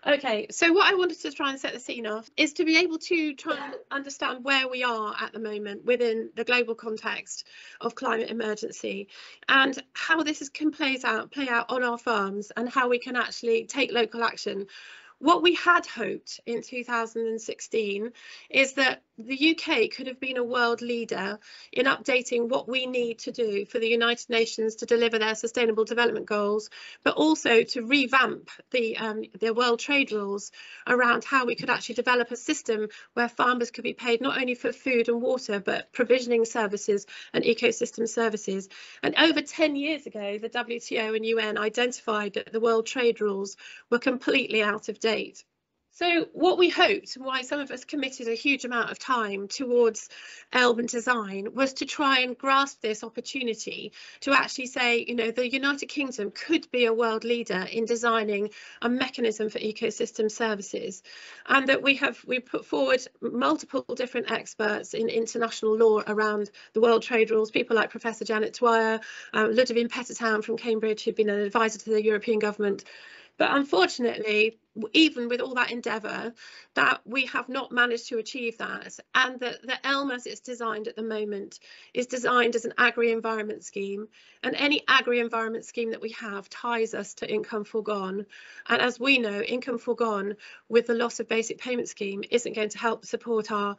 Okay, so what I wanted to try and set the scene of is to be able to try and understand where we are at the moment within the global context of climate emergency, and how this can play out on our farms, and how we can actually take local action. What we had hoped in 2016 is that the UK could have been a world leader in updating what we need to do for the United Nations to deliver their Sustainable Development Goals, but also to revamp the World Trade rules around how we could actually develop a system where farmers could be paid not only for food and water, but provisioning services and ecosystem services. And over 10 years ago, the WTO and UN identified that the World Trade rules were completely out of date. So what we hoped, and why some of us committed a huge amount of time towards urban design, was to try and grasp this opportunity to actually say, you know, the United Kingdom could be a world leader in designing a mechanism for ecosystem services, and that we put forward multiple different experts in international law around the World Trade rules, people like Professor Janet Dwyer, Ludovine Pettertown from Cambridge, who'd been an advisor to the European government. But unfortunately, even with all that endeavour, that we have not managed to achieve that, and that the ELM as it's designed at the moment is designed as an agri-environment scheme, and any agri-environment scheme that we have ties us to income foregone, and as we know, income foregone with the loss of basic payment scheme isn't going to help support our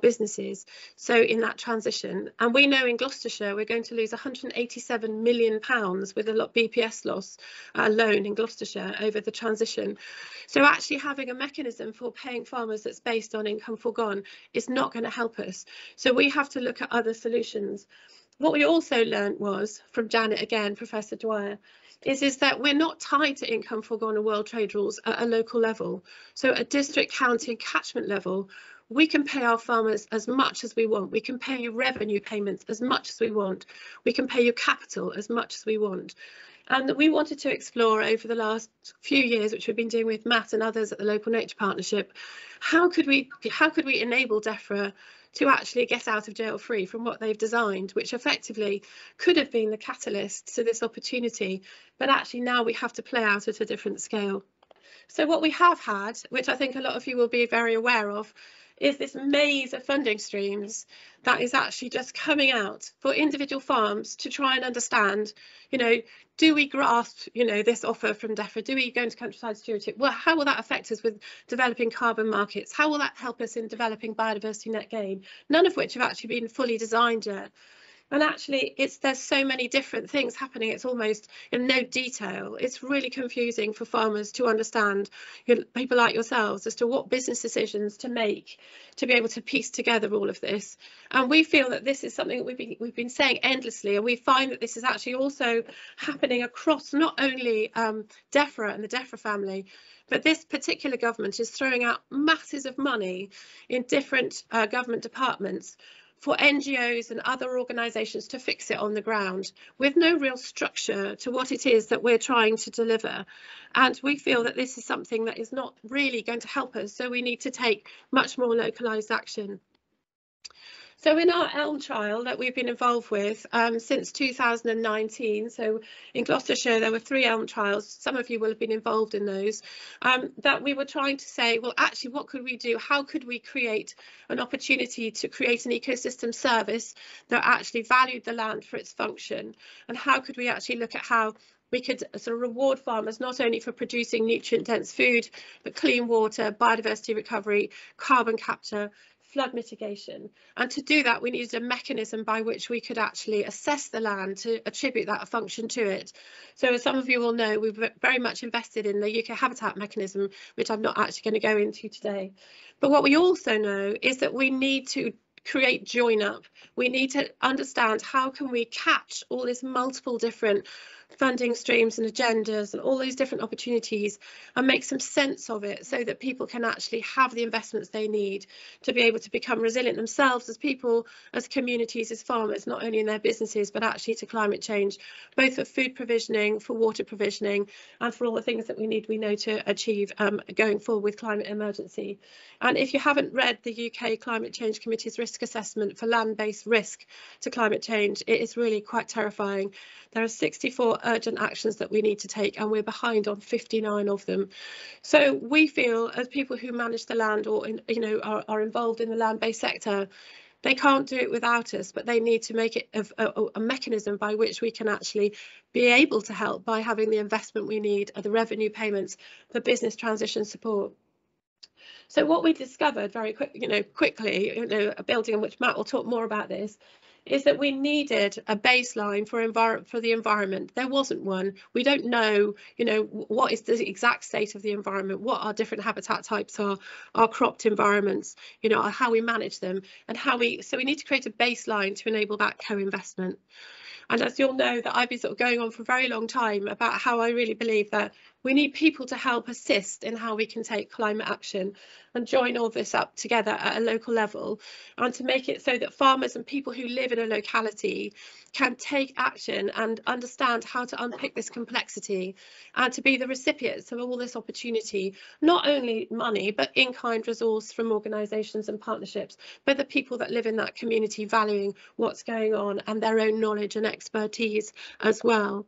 businesses so in that transition. And we know in Gloucestershire we're going to lose £187 million with a BPS loss alone in Gloucestershire over the transition. So actually having a mechanism for paying farmers that's based on income foregone is not going to help us. So we have to look at other solutions. What we also learned was, from Janet again, Professor Dwyer, is that we're not tied to income foregone or World Trade rules at a local level. So at district, county and catchment level, we can pay our farmers as much as we want. We can pay you revenue payments as much as we want. We can pay you capital as much as we want. And we wanted to explore over the last few years, which we've been doing with Matt and others at the Local Nature Partnership, how could we enable DEFRA to actually get out of jail free from what they've designed, which effectively could have been the catalyst to this opportunity, but actually now we have to play out at a different scale. So what we have had, which I think a lot of you will be very aware of, is this maze of funding streams that is actually just coming out for individual farms to try and understand, you know, do we grasp, you know, this offer from DEFRA? Do we go into countryside stewardship? Well, how will that affect us with developing carbon markets? How will that help us in developing biodiversity net gain? None of which have actually been fully designed yet. And actually, there's so many different things happening. It's almost in no detail. It's really confusing for farmers to understand, you know, people like yourselves, as to what business decisions to make to be able to piece together all of this. And we feel that this is something that we've been saying endlessly, and we find that this is actually also happening across not only DEFRA and the DEFRA family, but this particular government is throwing out masses of money in different government departments for NGOs and other organisations to fix it on the ground, with no real structure to what it is that we're trying to deliver. And we feel that this is something that is not really going to help us, so we need to take much more localised action. So in our ELM trial that we've been involved with since 2019, so in Gloucestershire there were 3 ELM trials, some of you will have been involved in those, that we were trying to say, well, actually, what could we do? How could we create an opportunity to create an ecosystem service that actually valued the land for its function? And how could we actually look at how we could sort of reward farmers not only for producing nutrient-dense food, but clean water, biodiversity recovery, carbon capture, flood mitigation. And to do that, we needed a mechanism by which we could actually assess the land to attribute that function to it. So as some of you will know, we've very much invested in the UK Habitat mechanism, which I'm not actually going to go into today. But what we also know is that we need to create join up. We need to understand how can we catch all these multiple different funding streams and agendas and all these different opportunities and make some sense of it so that people can actually have the investments they need to be able to become resilient themselves as people, as communities, as farmers, not only in their businesses but actually to climate change, both for food provisioning, for water provisioning and for all the things that we know to achieve going forward with climate emergency. And if you haven't read the UK Climate Change Committee's risk risk assessment for land-based risk to climate change, it is really quite terrifying. There are 64 urgent actions that we need to take, and we're behind on 59 of them. So we feel, as people who manage the land or are involved in the land-based sector, they can't do it without us, but they need to make it a mechanism by which we can actually be able to help by having the investment we need, the revenue payments, the business transition support. So what we discovered very quickly, a building in which Matt will talk more about this, is that we needed a baseline for the environment. There wasn't one. We don't know, what is the exact state of the environment, what our different habitat types are, our cropped environments, how we manage them, and so we need to create a baseline to enable that co-investment. And as you'll know, that I've been sort of going on for a very long time about how I really believe that we need people to help assist in how we can take climate action and join all this up together at a local level, and to make it so that farmers and people who live in a locality can take action and understand how to unpick this complexity and to be the recipients of all this opportunity, not only money, but in-kind resource from organisations and partnerships, but the people that live in that community valuing what's going on and their own knowledge and expertise as well.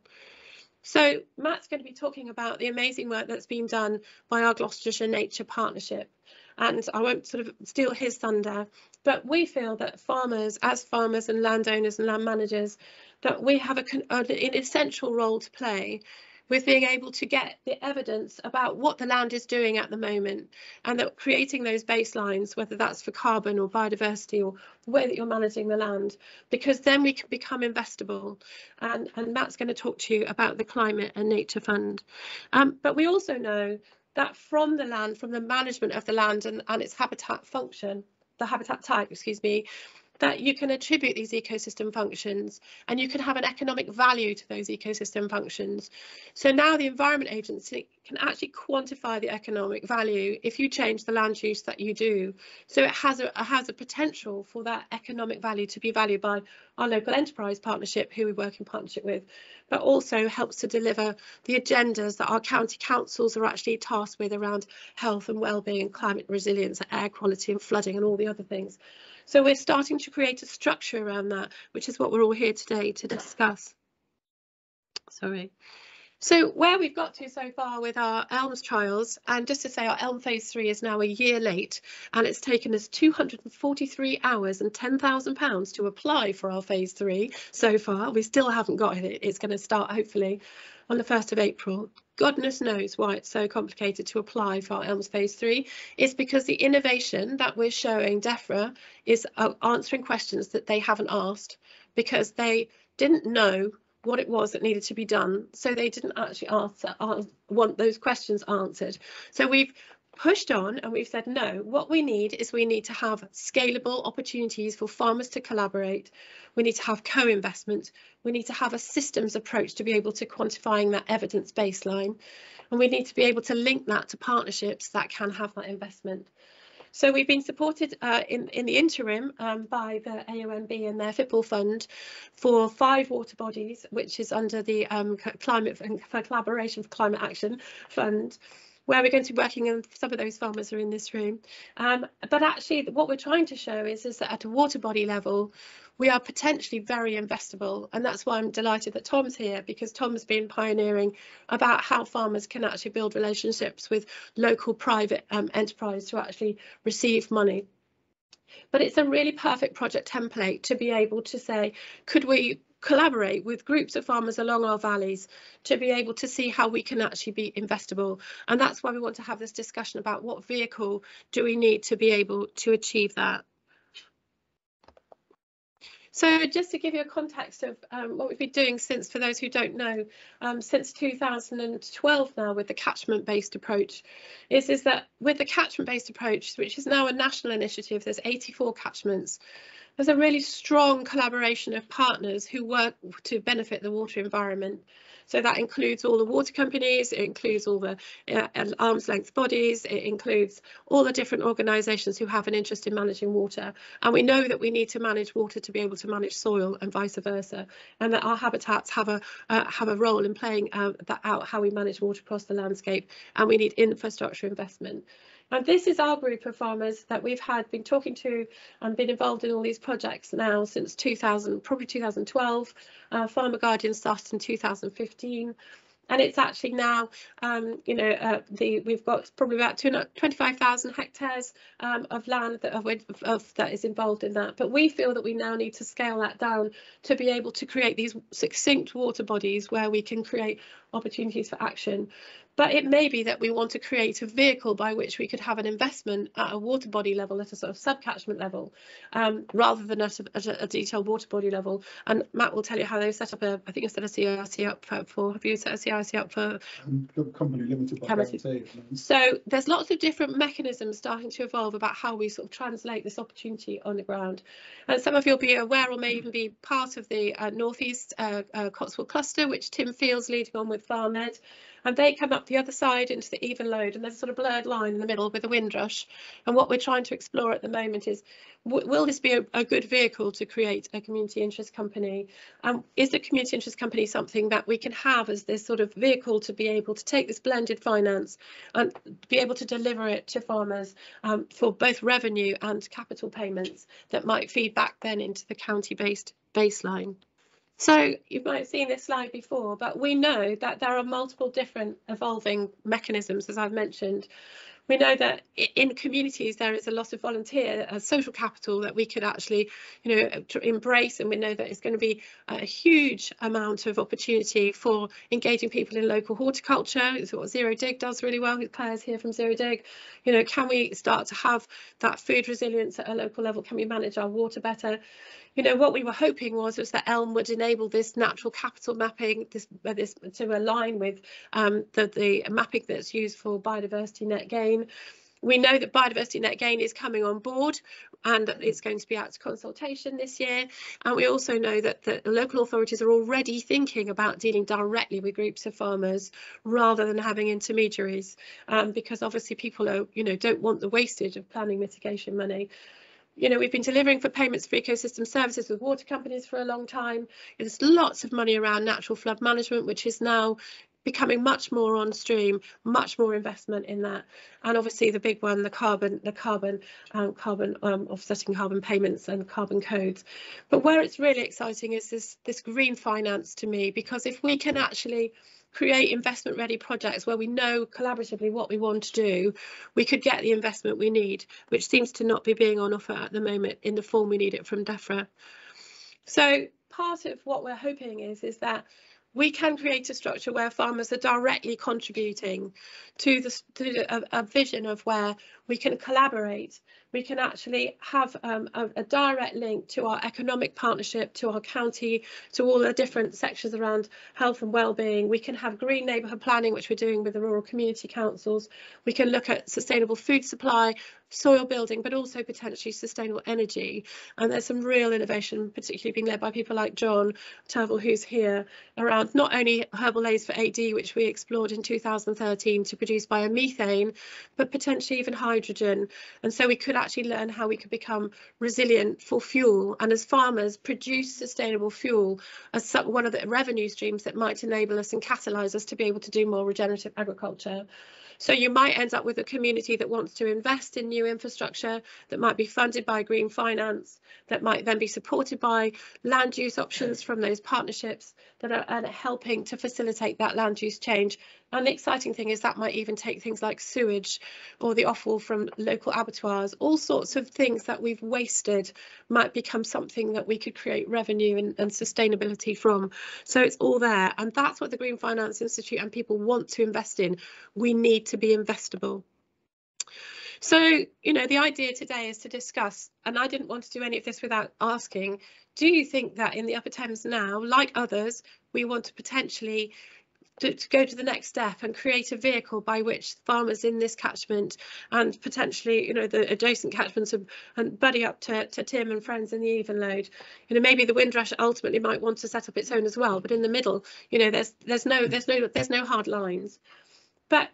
So Matt's going to be talking about the amazing work that's been done by our Gloucestershire Nature Partnership, and I won't sort of steal his thunder, but we feel that as farmers and landowners and land managers, that we have an essential role to play with being able to get the evidence about what the land is doing at the moment, and that creating those baselines, whether that's for carbon or biodiversity or the way that you're managing the land, because then we can become investable. And Matt's going to talk to you about the Climate and Nature Fund. But we also know that from the management of the land and its habitat function, the habitat type, that you can attribute these ecosystem functions and you can have an economic value to those ecosystem functions. So now the Environment Agency can actually quantify the economic value if you change the land use that you do. So it has a potential for that economic value to be valued by our local enterprise partnership, who we work in partnership with, but also helps to deliver the agendas that our county councils are actually tasked with around health and wellbeing, climate resilience, air quality and flooding and all the other things. So we're starting to create a structure around that, which is what we're all here today to discuss. Sorry. So where we've got to so far with our ELMS trials, and just to say our ELM phase 3 is now a year late, and it's taken us 243 hours and £10,000 to apply for our phase 3 so far. We still haven't got it. It's going to start hopefully on the 1st of April. Goodness knows why it's so complicated to apply for our ELMS phase 3. It's because the innovation that we're showing DEFRA is answering questions that they haven't asked, because they didn't know what it was that needed to be done, so they didn't actually want those questions answered. So we've pushed on and we've said, no, what we need to have scalable opportunities for farmers to collaborate. We need to have co-investment. We need to have a systems approach to be able to quantifying that evidence baseline, and we need to be able to link that to partnerships that can have that investment. So we've been supported in the interim by the AONB and their FIPL fund for 5 water bodies, which is under the Climate and Collaboration for Climate Action Fund, where we're going to be working, and some of those farmers are in this room. But actually what we're trying to show is that at a water body level, we are potentially very investable, and that's why I'm delighted that Tom's here, because Tom's been pioneering about how farmers can actually build relationships with local private enterprise to actually receive money. But it's a really perfect project template to be able to say, could we collaborate with groups of farmers along our valleys to be able to see how we can actually be investable? And that's why we want to have this discussion about what vehicle do we need to be able to achieve that. So just to give you a context of what we've been doing since, for those who don't know, since 2012 now with the catchment-based approach, is that with the catchment-based approach, which is now a national initiative, there's 84 catchments. There's a really strong collaboration of partners who work to benefit the water environment. So that includes all the water companies, it includes all the arm's length bodies, it includes all the different organisations who have an interest in managing water. And we know that we need to manage water to be able to manage soil and vice versa, and that our habitats have a role in playing that out, how we manage water across the landscape, and we need infrastructure investment. And this is our group of farmers that we've been talking to and been involved in all these projects now since 2000, probably 2012. Farmer Guardian started in 2015. And it's actually now, we've got probably about 25,000 hectares of land that is involved in that. But we feel that we now need to scale that down to be able to create these succinct water bodies where we can create opportunities for action. But it may be that we want to create a vehicle by which we could have an investment at a water body level, at a sort of subcatchment level, rather than at a detailed water body level. And Matt will tell you how they've set up I think you've set a CRC up for, have you set a CRC up for? Company limited by guarantee. So there's lots of different mechanisms starting to evolve about how we sort of translate this opportunity on the ground. And some of you'll be aware or may even be part of the North East Cotswold cluster, which Tim Field's leading on with FarmEd. And they come up the other side into the even load, and there's a sort of blurred line in the middle with a windrush. And what we're trying to explore at the moment is, will this be a good vehicle to create a community interest company? Is the community interest company something that we can have as this sort of vehicle to be able to take this blended finance and be able to deliver it to farmers for both revenue and capital payments that might feed back then into the county-based baseline? So you might have seen this slide before, but we know that there are multiple different evolving mechanisms, as I've mentioned. We know that in communities there is a lot of volunteer social capital that we could actually, embrace, and we know that it's going to be a huge amount of opportunity for engaging people in local horticulture. It's what Zero Dig does really well. Claire's here from Zero Dig. Can we start to have that food resilience at a local level? Can we manage our water better? What we were hoping was that Elm would enable this natural capital mapping, this to align with the mapping that's used for biodiversity net gain. We know that biodiversity net gain is coming on board and it's going to be out to consultation this year. And we also know that the local authorities are already thinking about dealing directly with groups of farmers rather than having intermediaries, because obviously people don't want the wastage of planning mitigation money. We've been delivering for payments for ecosystem services with water companies for a long time. There's lots of money around natural flood management, which is now becoming much more on stream, much more investment in that. And obviously the big one, the carbon offsetting carbon payments and carbon codes. But where it's really exciting is this green finance to me, because if we can actually create investment ready projects where we know collaboratively what we want to do, we could get the investment we need, which seems to not be being on offer at the moment in the form we need it from DEFRA. So part of what we're hoping is that we can create a structure where farmers are directly contributing to a vision of where we can collaborate. We can actually have a direct link to our economic partnership, to our county, to all the different sections around health and well-being. We can have green neighbourhood planning, which we're doing with the rural community councils. We can look at sustainable food supply, soil building, but also potentially sustainable energy. And there's some real innovation, particularly being led by people like John Turville, who's here, around not only herbal aids for AD, which we explored in 2013 to produce biomethane, but potentially even hydrogen. And so we could actually learn how we could become resilient for fuel, and as farmers produce sustainable fuel as one of the revenue streams that might enable us and catalyse us to be able to do more regenerative agriculture. So you might end up with a community that wants to invest in new infrastructure that might be funded by green finance, that might then be supported by land use options from those partnerships that are helping to facilitate that land use change. And the exciting thing is that might even take things like sewage or the offal from local abattoirs. All sorts of things that we've wasted might become something that we could create revenue and sustainability from. So it's all there, and that's what the Green Finance Institute and people want to invest in. We need to be investable. So, the idea today is to discuss, and I didn't want to do any of this without asking, do you think that in the Upper Thames now, like others, we want to potentially to go to the next step and create a vehicle by which farmers in this catchment and potentially, the adjacent catchments and buddy up to Tim and friends in the even load, maybe the Windrush ultimately might want to set up its own as well, but in the middle, there's no hard lines. But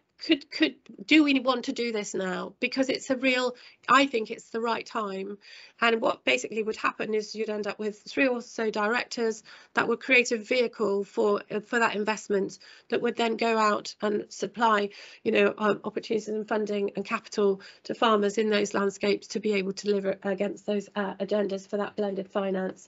do we want to do this now? Because it's I think it's the right time. And what basically would happen is you'd end up with 3 or so directors that would create a vehicle for that investment that would then go out and supply, opportunities and funding and capital to farmers in those landscapes to be able to deliver against those agendas for that blended finance.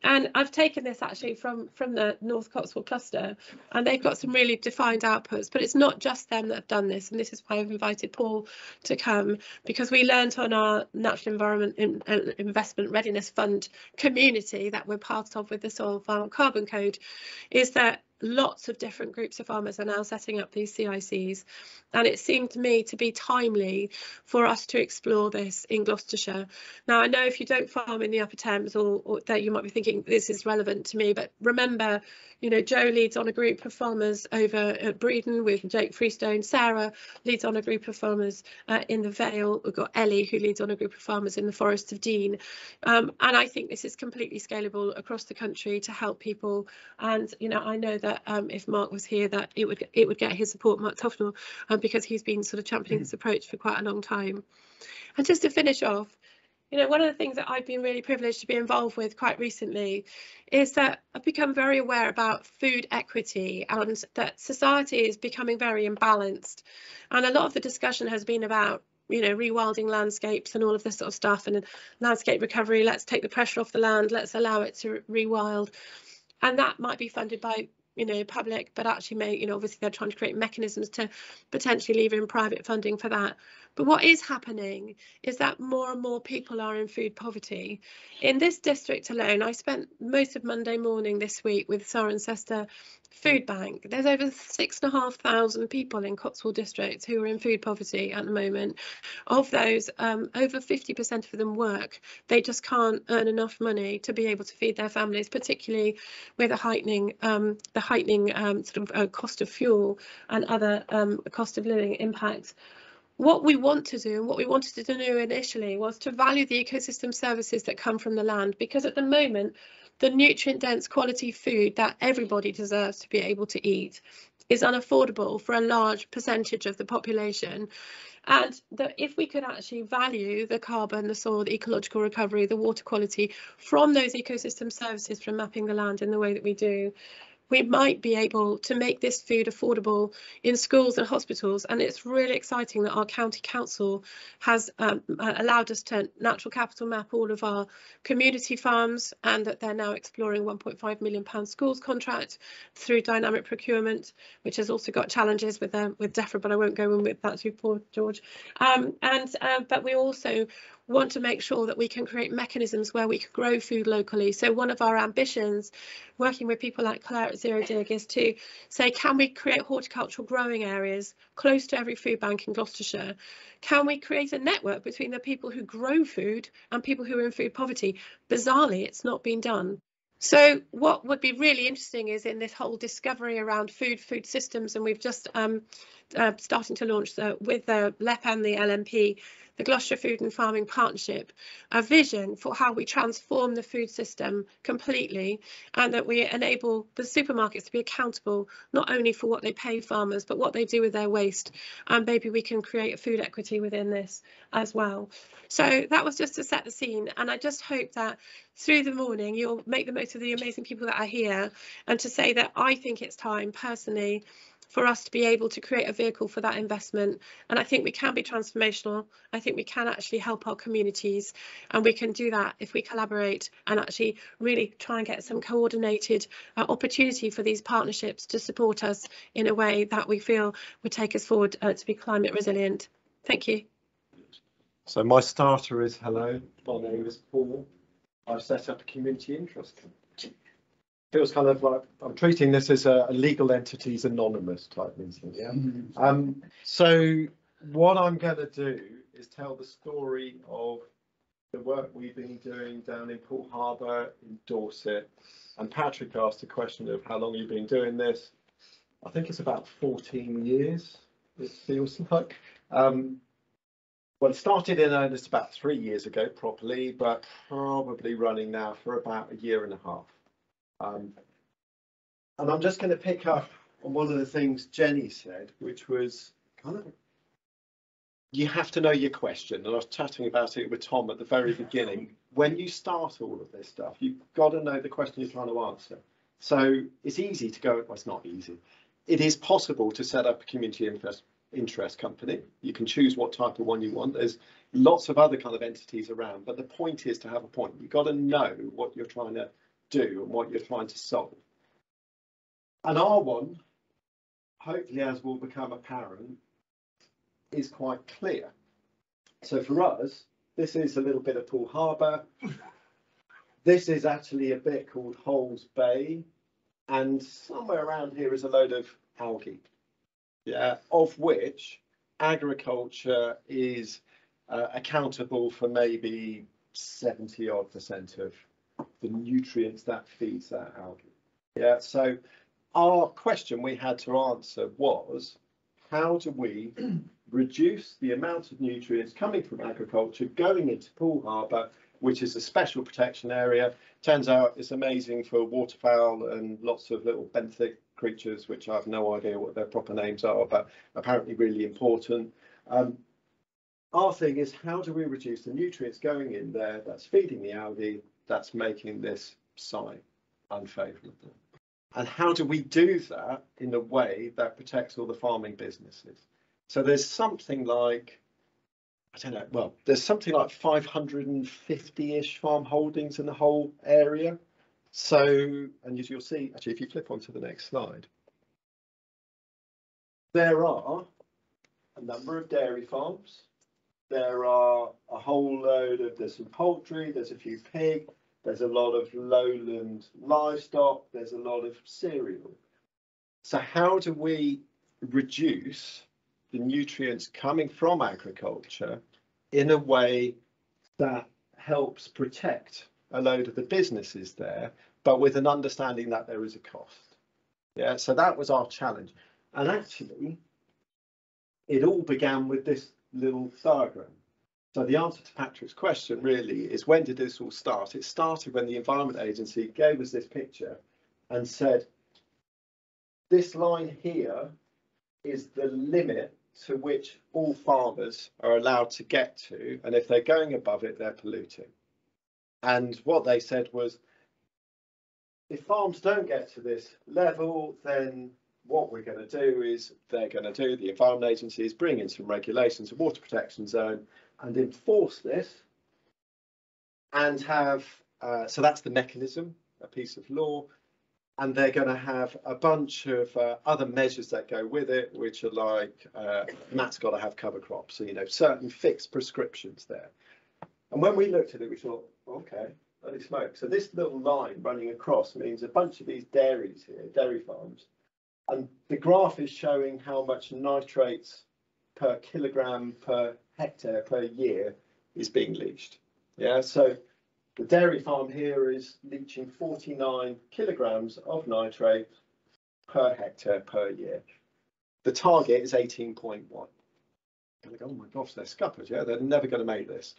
And I've taken this actually from the North Cotswold cluster, and they've got some really defined outputs, but it's not just them that have done this. And this is why I've invited Paul to come, because we learned on our Natural Environment Investment Readiness Fund community that we're part of with the Soil Farm Carbon Code, is that lots of different groups of farmers are now setting up these CICs, and it seemed to me to be timely for us to explore this in Gloucestershire. Now, I know if you don't farm in the Upper Thames or that you might be thinking this is relevant to me, but remember, Joe leads on a group of farmers over at Breedon with Jake Freestone. Sarah leads on a group of farmers in the Vale. We've got Ellie, who leads on a group of farmers in the Forest of Dean. And I think this is completely scalable across the country to help people. And, I know that if Mark was here, that it would get his support, Mark Tufnell, because he's been sort of championing this approach for quite a long time. And just to finish off, one of the things that I've been really privileged to be involved with quite recently is that I've become very aware about food equity, and that society is becoming very imbalanced. And a lot of the discussion has been about, rewilding landscapes and all of this sort of stuff, and landscape recovery. Let's take the pressure off the land. Let's allow it to rewild. And that might be funded by public, but actually obviously they're trying to create mechanisms to potentially leave in private funding for that. But what is happening is that more and more people are in food poverty. In this district alone, I spent most of Monday morning this week with Cirencester Food Bank. There's over 6,500 people in Cotswold district who are in food poverty at the moment. Of those, over 50% of them work. They just can't earn enough money to be able to feed their families, particularly with a heightening cost of fuel and other cost of living impacts. What we want to do, and what we wanted to do initially, was to value the ecosystem services that come from the land, because at the moment, the nutrient dense quality food that everybody deserves to be able to eat is unaffordable for a large percentage of the population. And that if we could actually value the carbon, the soil, the ecological recovery, the water quality from those ecosystem services, from mapping the land in the way that we do, we might be able to make this food affordable in schools and hospitals. And it's really exciting that our county council has allowed us to natural capital map all of our community farms, and that they're now exploring £1.5 million schools contract through dynamic procurement, which has also got challenges with DEFRA, but I won't go in with that too poor George. But we also want to make sure that we can create mechanisms where we can grow food locally. So one of our ambitions, working with people like Claire at Zero Dig, is to say, can we create horticultural growing areas close to every food bank in Gloucestershire? Can we create a network between the people who grow food and people who are in food poverty? Bizarrely, it's not been done. So what would be really interesting is in this whole discovery around food systems, and we've just starting to launch with the LEP and the LNP, the Gloucestershire Food and Farming Partnership, a vision for how we transform the food system completely, and that we enable the supermarkets to be accountable not only for what they pay farmers, but what they do with their waste. And maybe we can create a food equity within this as well. So that was just to set the scene, and I just hope that through the morning you'll make the most of the amazing people that are here, and to say that I think it's time personally for us to be able to create a vehicle for that investment. And I think we can be transformational. I think we can actually help our communities, and we can do that if we collaborate and actually really try and get some coordinated opportunity for these partnerships to support us in a way that we feel would take us forward to be climate resilient. Thank you. So my starter is hello, my name is Paul. I've set up a community interest committee. Feels kind of like I'm treating this as a legal entities anonymous type meeting. Yeah. So what I'm going to do is tell the story of the work we've been doing down in Port Harbour in Dorset. And Patrick asked a question of how long you've been doing this. I think it's about 14 years, it feels like. Well, it started in earnest about 3 years ago properly, but probably running now for about a year and a half. And I'm just going to pick up on one of the things Jenny said, which was you have to know your question. And I was chatting about it with Tom at the very beginning. When you start all of this stuff, you've got to know the question you're trying to answer. So it's easy to go, well, it's not easy. It is possible to set up a community interest company. You can choose what type of one you want. There's lots of other kind of entities around, but the point is to have a point. You've got to know what you're trying to do and what you're trying to solve. And our one, hopefully as will become apparent, is quite clear. So for us, this is a little bit of Poole Harbour. This is actually a bit called Holes Bay, and somewhere around here is a load of algae, yeah, of which agriculture is accountable for maybe 70% of the nutrients that feeds that algae. Yeah, so our question we had to answer was, how do we reduce the amount of nutrients coming from agriculture going into Poole Harbour, which is a special protection area? Turns out it's amazing for waterfowl and lots of little benthic creatures, which I have no idea what their proper names are, but apparently really important. Our thing is, how do we reduce the nutrients going in there that's feeding the algae, that's making this site unfavourable? And how do we do that in a way that protects all the farming businesses? So there's something like, I don't know, well, there's something like 550-ish farm holdings in the whole area. So, and as you'll see, actually, if you flip onto the next slide, there are a number of dairy farms. There are a whole load of, there's some poultry, there's a few pig, there's a lot of lowland livestock, there's a lot of cereal. So how do we reduce the nutrients coming from agriculture in a way that helps protect a load of the businesses there, but with an understanding that there is a cost? Yeah, so that was our challenge. And actually, it all began with this little diagram. So the answer to Patrick's question really is, when did this all start? It started when the Environment Agency gave us this picture and said, this line here is the limit to which all farmers are allowed to get to, and if they're going above it, they're polluting. And what they said was, if farms don't get to this level, then what we're going to do is, they're going to do, the Environment Agency is bring in some regulations, a water protection zone, and enforce this, and have, so that's the mechanism, a piece of law, and they're going to have a bunch of other measures that go with it, which are like, Matt's got to have cover crops, so, you know, certain fixed prescriptions there. And when we looked at it, we thought, okay, holy smoke. So this little line running across means a bunch of these dairies here, dairy farms, and the graph is showing how much nitrates per kilogram per hectare per year is being leached. Yeah, so the dairy farm here is leaching 49 kilograms of nitrate per hectare per year. The target is 18.1. Oh my gosh, they're scuppered. Yeah, they're never going to make this.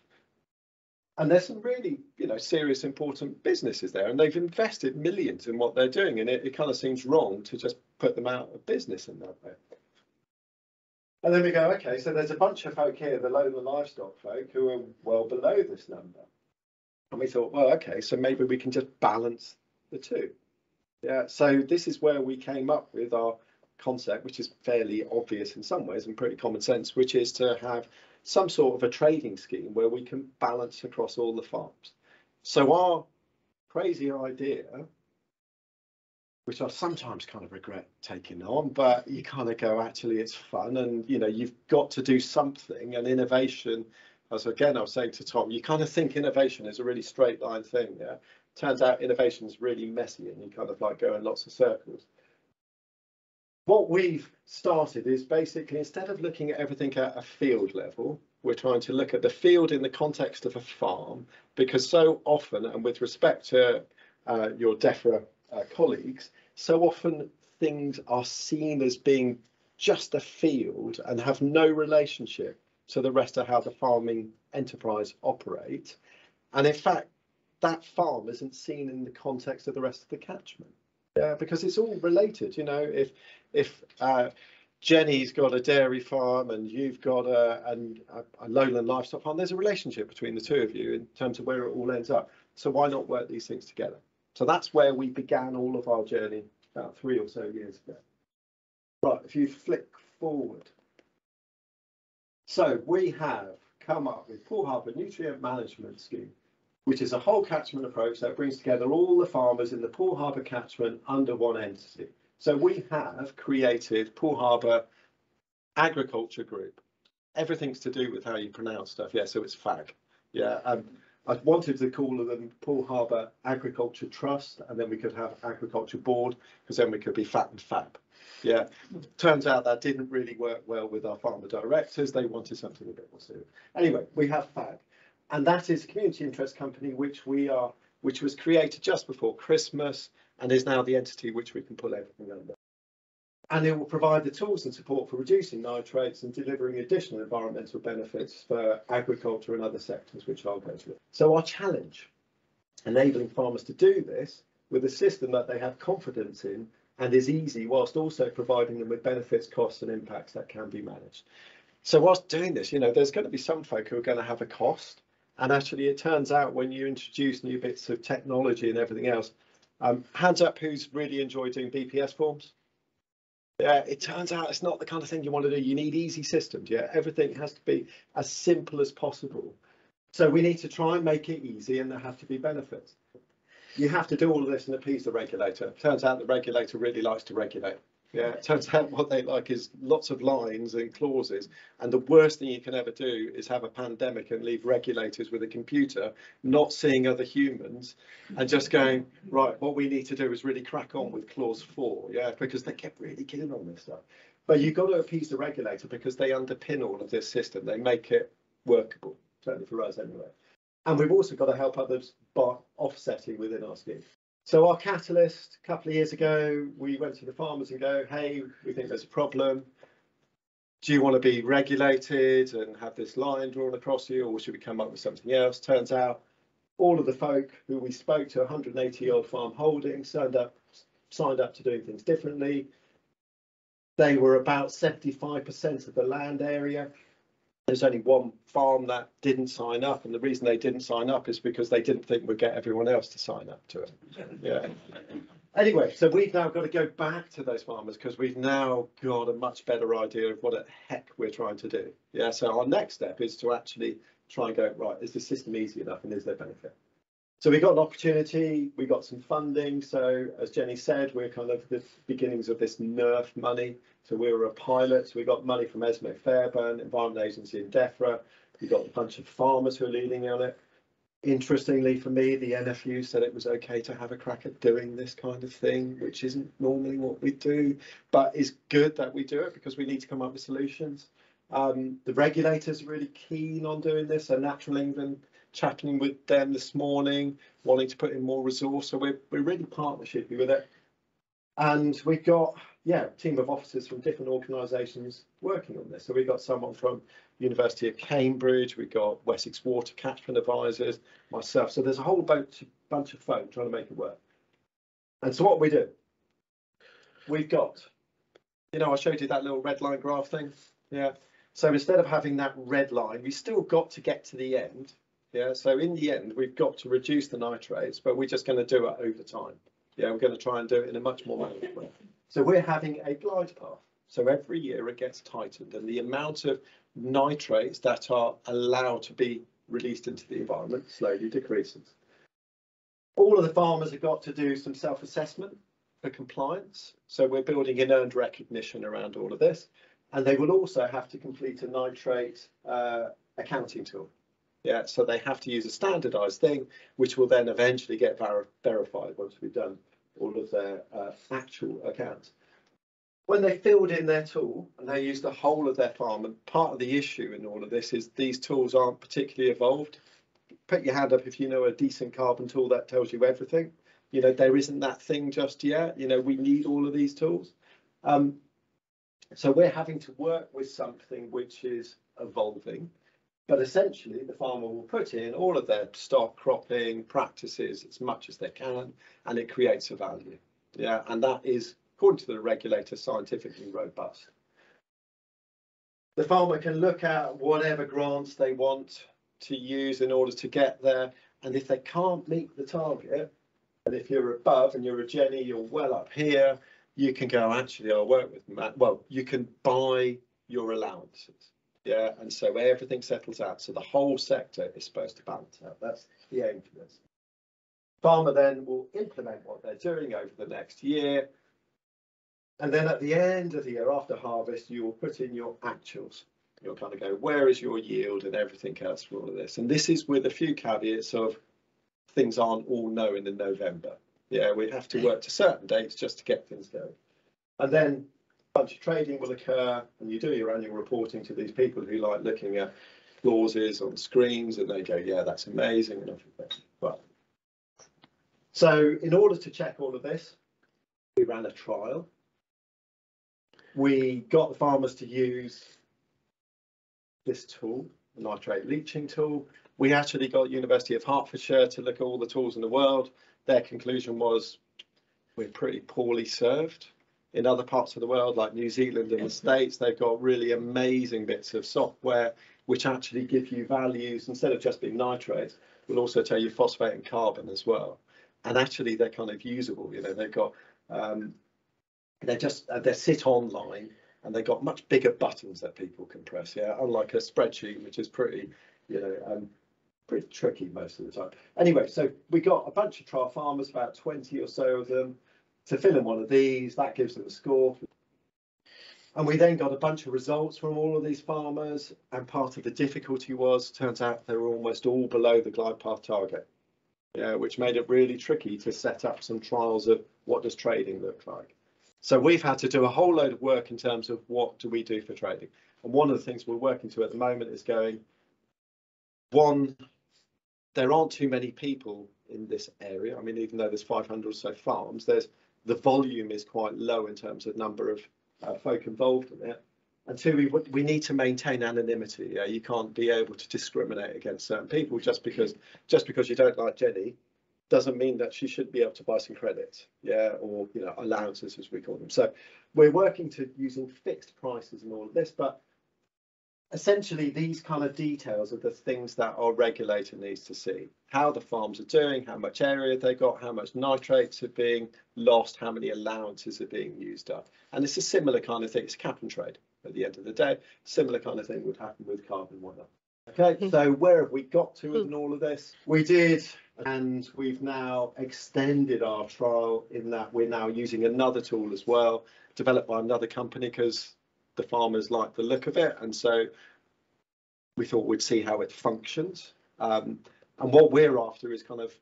And there's some really, you know, serious, important businesses there, and they've invested millions in what they're doing, and it kind of seems wrong to just put them out of business in that way. And then we go, okay, so there's a bunch of folk here, the lowland livestock folk, who are well below this number. And we thought, well, okay, so maybe we can just balance the two. Yeah, so this is where we came up with our concept, which is fairly obvious in some ways and pretty common sense, which is to have some sort of a trading scheme where we can balance across all the farms. So our crazy idea, which I sometimes kind of regret taking on, but you kind of go, actually, it's fun, and you know, you've got to do something. And innovation, as again I was saying to Tom, you kind of think innovation is a really straight line thing. Yeah, turns out innovation is really messy, and you kind of like go in lots of circles. What we've started is basically, instead of looking at everything at a field level, we're trying to look at the field in the context of a farm, because so often, and with respect to your DEFRA colleagues, so often things are seen as being just a field and have no relationship to the rest of how the farming enterprise operates. And in fact, that farm isn't seen in the context of the rest of the catchment. Yeah, because it's all related. You know, if Jenny's got a dairy farm and you've got a lowland livestock farm. There's a relationship between the two of you in terms of where it all ends up. So why not work these things together? So that's where we began all of our journey about 3 or so years ago. Right, if you flick forward. So we have come up with Poole Harbour Nutrient Management Scheme, which is a whole catchment approach that brings together all the farmers in the Poole Harbour catchment under one entity. So we have created Poole Harbour Agriculture Group. Everything's to do with how you pronounce stuff. Yeah, so it's FAG. Yeah, I wanted to call them Poole Harbour Agriculture Trust, and then we could have Agriculture Board, because then we could be FAT and FAB. Yeah, turns out that didn't really work well with our farmer directors. They wanted something a bit more serious. Anyway, we have FAG, and that is a community interest company which was created just before Christmas and is now the entity which we can pull everything under. And it will provide the tools and support for reducing nitrates and delivering additional environmental benefits for agriculture and other sectors, which I'll go through. So our challenge, enabling farmers to do this with a system that they have confidence in and is easy, whilst also providing them with benefits, costs and impacts that can be managed. So whilst doing this, you know, there's going to be some folk who are going to have a cost. And actually, it turns out when you introduce new bits of technology and everything else, hands up who's really enjoyed doing BPS forms. Yeah, it turns out it's not the kind of thing you want to do. You need easy systems. Yeah, everything has to be as simple as possible. So we need to try and make it easy, and there have to be benefits. You have to do all of this and appease the regulator. Turns out the regulator really likes to regulate. Yeah, it turns out what they like is lots of lines and clauses. And the worst thing you can ever do is have a pandemic and leave regulators with a computer, not seeing other humans and just going, right, what we need to do is really crack on with clause 4. Yeah, because they get really keen on this stuff. But you've got to appease the regulator because they underpin all of this system. They make it workable, certainly for us anyway. And we've also got to help others by offsetting within our scheme. So our catalyst, a couple of years ago, we went to the farmers and go, hey, we think there's a problem. Do you want to be regulated and have this line drawn across you, or should we come up with something else? Turns out all of the folk who we spoke to, 180-odd farm holdings, signed up to doing things differently. They were about 75% of the land area. There's only one farm that didn't sign up, and the reason they didn't sign up is because they didn't think we'd get everyone else to sign up to it. Yeah. Anyway, so we've now got to go back to those farmers because we've now got a much better idea of what the heck we're trying to do. Yeah. So our next step is to actually try and go, right, is the system easy enough and is there benefit? So we got an opportunity, we got some funding. So as Jenny said, we're kind of the beginnings of this NERF money. So we were a pilot. So we got money from Esme Fairbairn, Environment Agency in DEFRA. We got a bunch of farmers who are leading on it. Interestingly for me, the NFU said it was okay to have a crack at doing this kind of thing, which isn't normally what we do, but it's good that we do it because we need to come up with solutions. The regulators are really keen on doing this. So Natural England, chatting with them this morning, wanting to put in more resource. So we're really partnershipy with it. And we've got, a team of officers from different organisations working on this. So we've got someone from University of Cambridge, we've got Wessex Water Catchment Advisors, myself. So there's a whole bunch of folk trying to make it work. And so what we do, we've got, I showed you that little red line graph thing. Yeah. So instead of having that red line, we still got to get to the end. Yeah, so in the end, we've got to reduce the nitrates, but we're just going to do it over time. Yeah, we're going to try and do it in a much more manageable way. So we're having a glide path. So every year it gets tightened, and the amount of nitrates that are allowed to be released into the environment slowly decreases. All of the farmers have got to do some self-assessment for compliance. So we're building in earned recognition around all of this. And they will also have to complete a nitrate accounting tool. Yeah, so they have to use a standardized thing, which will then eventually get verified once we've done all of their actual accounts. When they filled in their tool and they use the whole of their farm, and part of the issue in all of this is these tools aren't particularly evolved. Put your hand up if you know a decent carbon tool that tells you everything. There isn't that thing just yet. We need all of these tools. So we're having to work with something which is evolving. But essentially, the farmer will put in all of their stock cropping practices as much as they can, and it creates a value. Yeah, and that is, according to the regulator, scientifically robust. The farmer can look at whatever grants they want to use in order to get there. And if they can't meet the target, and if you're above and you're a Jenny, you're well up here, you can go, actually, I'll work with Matt. Well, you can buy your allowances. Yeah, and so everything settles out. So the whole sector is supposed to balance out. That's the aim for this. Farmer then will implement what they're doing over the next year. And then at the end of the year, after harvest, you will put in your actuals. You'll kind of go, where is your yield and everything else for all of this? And this is with a few caveats of things aren't all known in November. Yeah, we have to work to certain dates just to get things going. And then a bunch of trading will occur, and you do your annual reporting to these people who like looking at clauses on screens, and they go, yeah, that's amazing, and everything. Well, so in order to check all of this, we ran a trial. We got the farmers to use this tool, the nitrate leaching tool. We actually got University of Hertfordshire to look at all the tools in the world. Their conclusion was we're pretty poorly served. In other parts of the world, like New Zealand and the States, they've got really amazing bits of software which actually give you values instead of just being nitrates, will also tell you phosphate and carbon as well. And actually, they're kind of usable. You know, they've got they sit online, and they've got much bigger buttons that people can press. Yeah, unlike a spreadsheet, which is pretty, you know, pretty tricky most of the time. Anyway, so we got a bunch of trial farmers, about 20 or so of them, to fill in one of these. That gives them a score. And we then got a bunch of results from all of these farmers. And part of the difficulty was, turns out they were almost all below the glide path target. Yeah, which made it really tricky to set up some trials of what does trading look like. So we've had to do a whole load of work in terms of what do we do for trading. And one of the things we're working to at the moment is going, one, there aren't too many people in this area. I mean, even though there's 500 or so farms, the volume is quite low in terms of number of folk involved in it. And two, we need to maintain anonymity. Yeah? You can't be able to discriminate against certain people just because you don't like Jenny doesn't mean that she should be able to buy some credits, yeah, or, you know, allowances as we call them. So we're working to using fixed prices and all of this, but essentially these kind of details are the things that our regulator needs to see. How the farms are doing, how much area they got, how much nitrates are being lost, how many allowances are being used up. And it's a similar kind of thing. It's cap and trade at the end of the day. Similar kind of thing would happen with carbon weather. Okay, so where have we got to in all of this? We did, and we've now extended our trial in that we're now using another tool as well, developed by another company, because the farmers like the look of it, and so we thought we'd see how it functions. And what we're after is kind of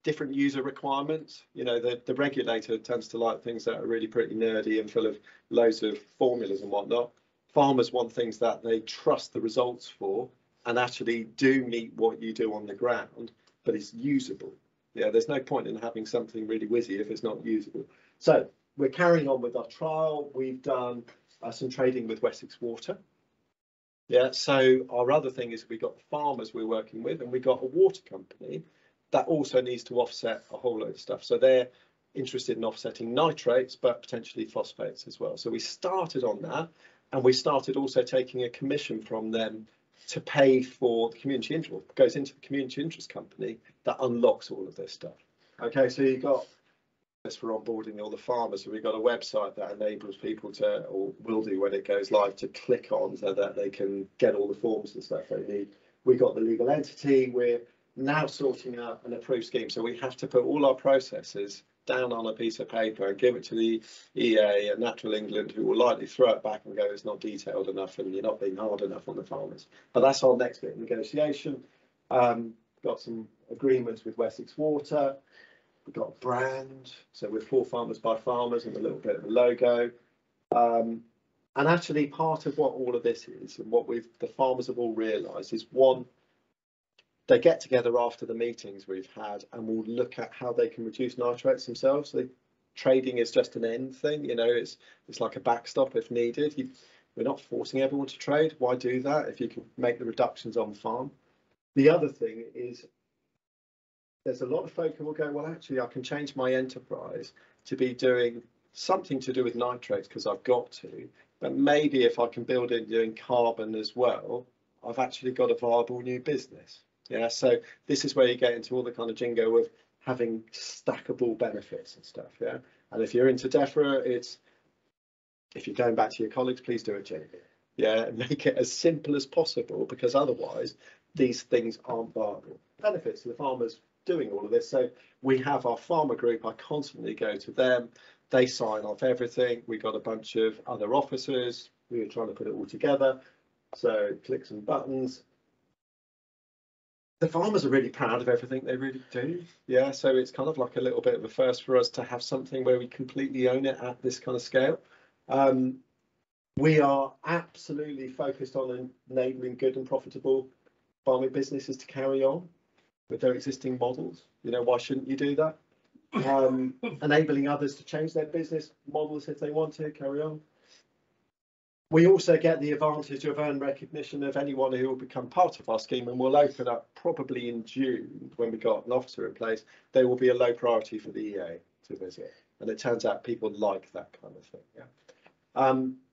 different user requirements. You know, the regulator tends to like things that are really pretty nerdy and full of loads of formulas and whatnot. Farmers want things that they trust the results for and actually do meet what you do on the ground, but it's usable. Yeah, there's no point in having something really whizzy if it's not usable. So we're carrying on with our trial. We've done some trading with Wessex Water. Yeah, so our other thing is we got the farmers we're working with, and we got a water company that also needs to offset a whole load of stuff. So they're interested in offsetting nitrates, but potentially phosphates as well. So we started on that, and we started also taking a commission from them to pay for the community interest. It goes into the community interest company that unlocks all of this stuff. Okay, so you got this for onboarding all the farmers. So we've got a website that enables people to, or will do when it goes live, to click on so that they can get all the forms and stuff they need. We got the legal entity. We're now sorting out an approved scheme. So we have to put all our processes down on a piece of paper and give it to the EA and Natural England, who will likely throw it back and go, it's not detailed enough and you're not being hard enough on the farmers. But that's our next bit of negotiation. Got some agreements with Wessex Water. We've got a brand, so we're for farmers by farmers and a little bit of a logo. And actually part of what all of this is, and what the farmers have all realised, is one, they get together after the meetings we've had and we'll look at how they can reduce nitrates themselves. So trading is just an end thing, you know, it's like a backstop if needed. We're not forcing everyone to trade. Why do that if you can make the reductions on farm? The other thing is, there's a lot of folk who will go, well, actually, I can change my enterprise to be doing something to do with nitrates because I've got to, but maybe if I can build in doing carbon as well, I've actually got a viable new business. Yeah, so this is where you get into all the kind of jingo of having stackable benefits and stuff. Yeah, and if you're into DEFRA, it's, if you're going back to your colleagues, please do it, Jamie. Yeah, make it as simple as possible, because otherwise these things aren't viable. Benefits to the farmers doing all of this. So we have our farmer group. I constantly go to them. They sign off everything. We got a bunch of other officers. We were trying to put it all together. So clicks and buttons. The farmers are really proud of everything they really do. Yeah, so it's kind of like a little bit of a first for us to have something where we completely own it at this kind of scale. We are absolutely focused on enabling good and profitable farming businesses to carry on with their existing models. You know, why shouldn't you do that? Enabling others to change their business models if they want to carry on. We also get the advantage of earned recognition of anyone who will become part of our scheme, and we'll open up probably in June when we got an officer in place. There will be a low priority for the EA to visit, and it turns out people like that kind of thing. Yeah.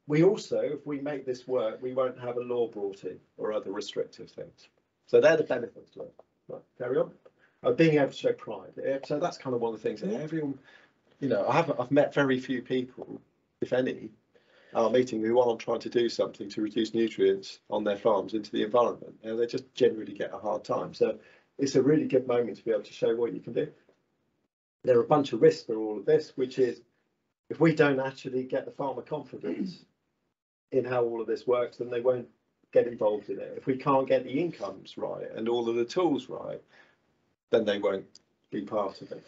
We also, if we make this work, we won't have a law brought in or other restrictive things. So they're the benefits to it. Right, carry on. Being able to show pride. So that's kind of one of the things that everyone, you know, I've met very few people, if any, our meeting who aren't trying to do something to reduce nutrients on their farms into the environment. You know, they just generally get a hard time. So it's a really good moment to be able to show what you can do. There are a bunch of risks for all of this, which is if we don't actually get the farmer confidence in how all of this works, then they won't get involved in it. If we can't get the incomes right and all of the tools right, then they won't be part of it.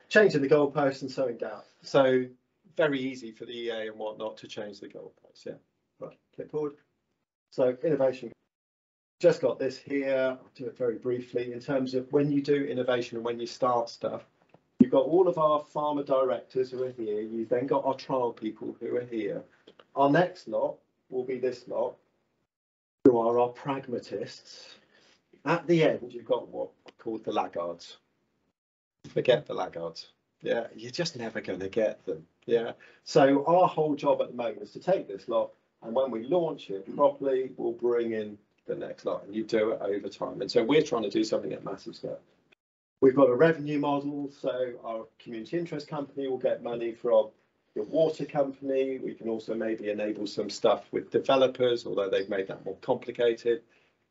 Changing the goalposts and sowing doubt. So very easy for the EA and whatnot to change the goalposts. Yeah, right, click forward. So innovation, just got this here. I'll do it very briefly. In terms of when you do innovation and when you start stuff, you've got all of our farmer directors who are here. You've then got our trial people who are here. Our next lot will be this lot, who are our pragmatists. At the end, you've got what are called the laggards. Forget the laggards. Yeah, you're just never going to get them. Yeah. So our whole job at the moment is to take this lot, and when we launch it properly, we'll bring in the next lot, and you do it over time. And so we're trying to do something at massive scale. We've got a revenue model, so our community interest company will get money from the water company. We can also maybe enable some stuff with developers, although they've made that more complicated.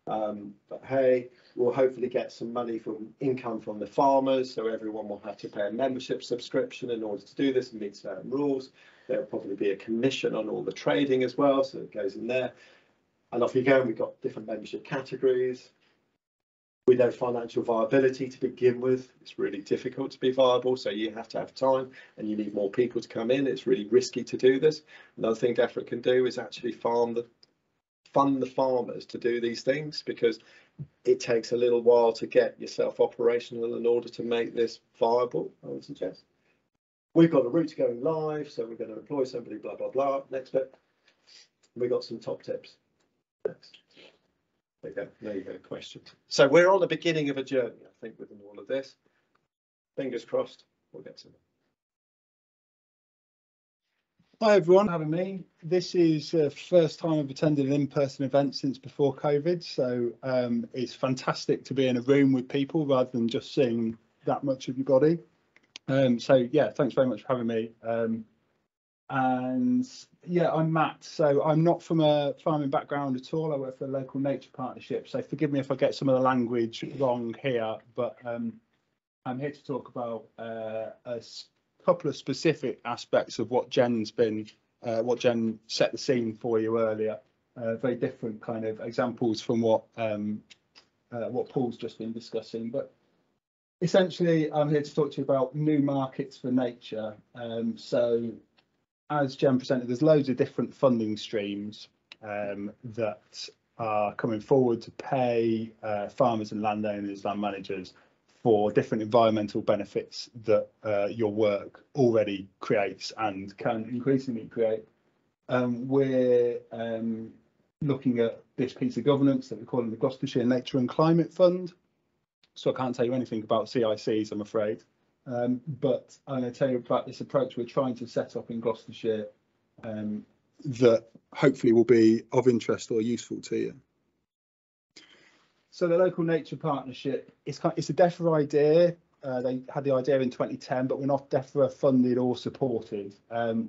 But hey, we'll hopefully get some money from income from the farmers, so everyone will have to pay a membership subscription in order to do this and meet certain rules. There'll probably be a commission on all the trading as well, so it goes in there. And off you go, and we've got different membership categories. We know financial viability to begin with. It's really difficult to be viable, so you have to have time and you need more people to come in. It's really risky to do this. Another thing DEFRA can do is actually fund the farmers to do these things, because it takes a little while to get yourself operational in order to make this viable, I would suggest. We've got a route to going live, so we're going to employ somebody, blah, blah, blah. Next bit. We've got some top tips. Next. There you go, questions. So we're on the beginning of a journey, I think, within all of this. Fingers crossed, we'll get to it. Hi everyone, having me. This is the first time I've attended an in-person event since before COVID, so it's fantastic to be in a room with people rather than just seeing that much of your body. So yeah, thanks very much for having me. And yeah, I'm Matt. So I'm not from a farming background at all. I work for a local nature partnership. So forgive me if I get some of the language wrong here, but I'm here to talk about a couple of specific aspects of what Jen set the scene for you earlier. Very different kind of examples from what Paul's just been discussing. But essentially, I'm here to talk to you about new markets for nature. So as Jen presented, there's loads of different funding streams that are coming forward to pay farmers and landowners, land managers, for different environmental benefits that your work already creates and can increasingly create. We're looking at this piece of governance that we're calling the Gloucestershire Nature and Climate Fund. So I can't tell you anything about CICs, I'm afraid. But I'm going to tell you about this approach we're trying to set up in Gloucestershire that hopefully will be of interest or useful to you. So the local nature partnership, it's a DEFRA idea. They had the idea in 2010, but we're not DEFRA funded or supported.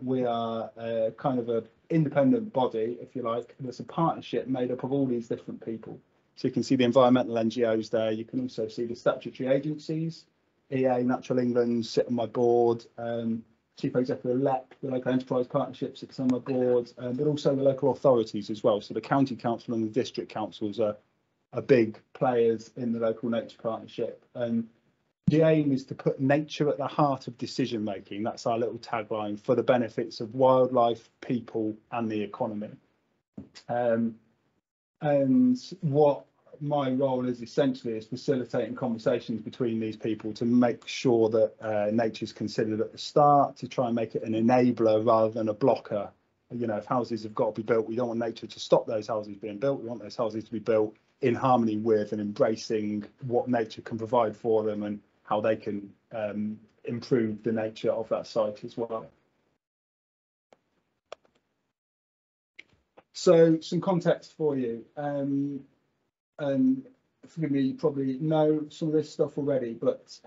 We are kind of an independent body, if you like. There's a partnership made up of all these different people. So you can see the environmental NGOs there. You can also see the statutory agencies. EA, Natural England, sit on my board. Chief Executive LEP, the Local Enterprise Partnership, sits on my board, but also the local authorities as well. So the county council and the district councils are big players in the local nature partnership. And the aim is to put nature at the heart of decision making. That's our little tagline, for the benefits of wildlife, people, and the economy. And what my role is essentially is facilitating conversations between these people to make sure that nature is considered at the start, to try and make it an enabler rather than a blocker. You know, if houses have got to be built, we don't want nature to stop those houses being built. We want those houses to be built in harmony with and embracing what nature can provide for them and how they can improve the nature of that site as well. So some context for you. And forgive me, you probably know some of this stuff already, but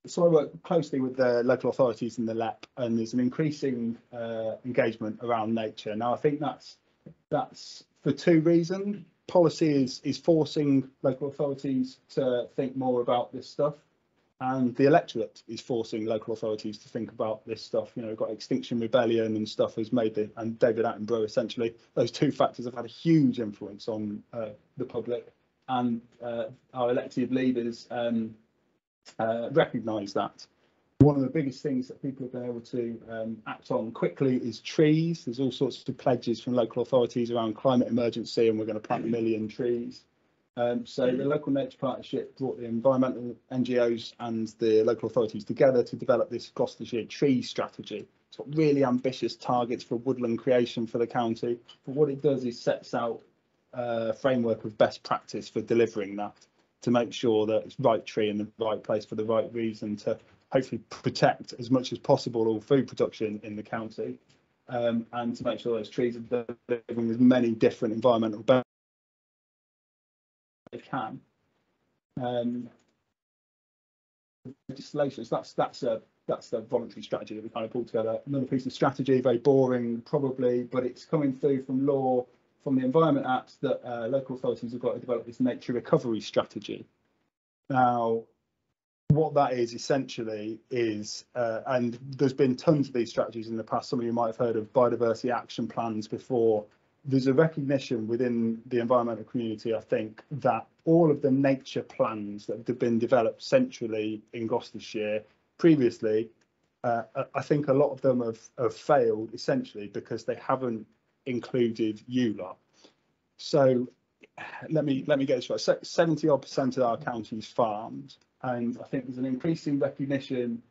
so I work closely with the local authorities and the LEP, and there's an increasing engagement around nature. Now, I think that's for two reasons. Policy is forcing local authorities to think more about this stuff, and the electorate is forcing local authorities to think about this stuff. You know, we've got Extinction Rebellion and stuff has made it, and David Attenborough, essentially, those two factors have had a huge influence on the public, and our elected leaders recognise that. One of the biggest things that people have been able to act on quickly is trees. There's all sorts of pledges from local authorities around climate emergency, and we're going to plant 1 million trees. So the local nature partnership brought the environmental NGOs and the local authorities together to develop this Gloucestershire tree strategy. It's got really ambitious targets for woodland creation for the county. But what it does is sets out a framework of best practice for delivering that, to make sure that it's right tree in the right place for the right reason, to hopefully protect as much as possible all food production in the county, and to make sure those trees are delivering as many different environmental benefits they can. Legislation, so that's the voluntary strategy that we kind of pulled together. Another piece of strategy, very boring probably, but it's coming through from law, from the Environment Act, that local authorities have got to develop this nature recovery strategy. Now, what that is essentially is, and there's been tons of these strategies in the past. Some of you might have heard of biodiversity action plans before. There's a recognition within the environmental community, I think, that all of the nature plans that have been developed centrally in Gloucestershire previously, I think a lot of them have failed essentially because they haven't included you lot. So let me get this right. 70% of our county is farmed, and I think there's an increasing recognition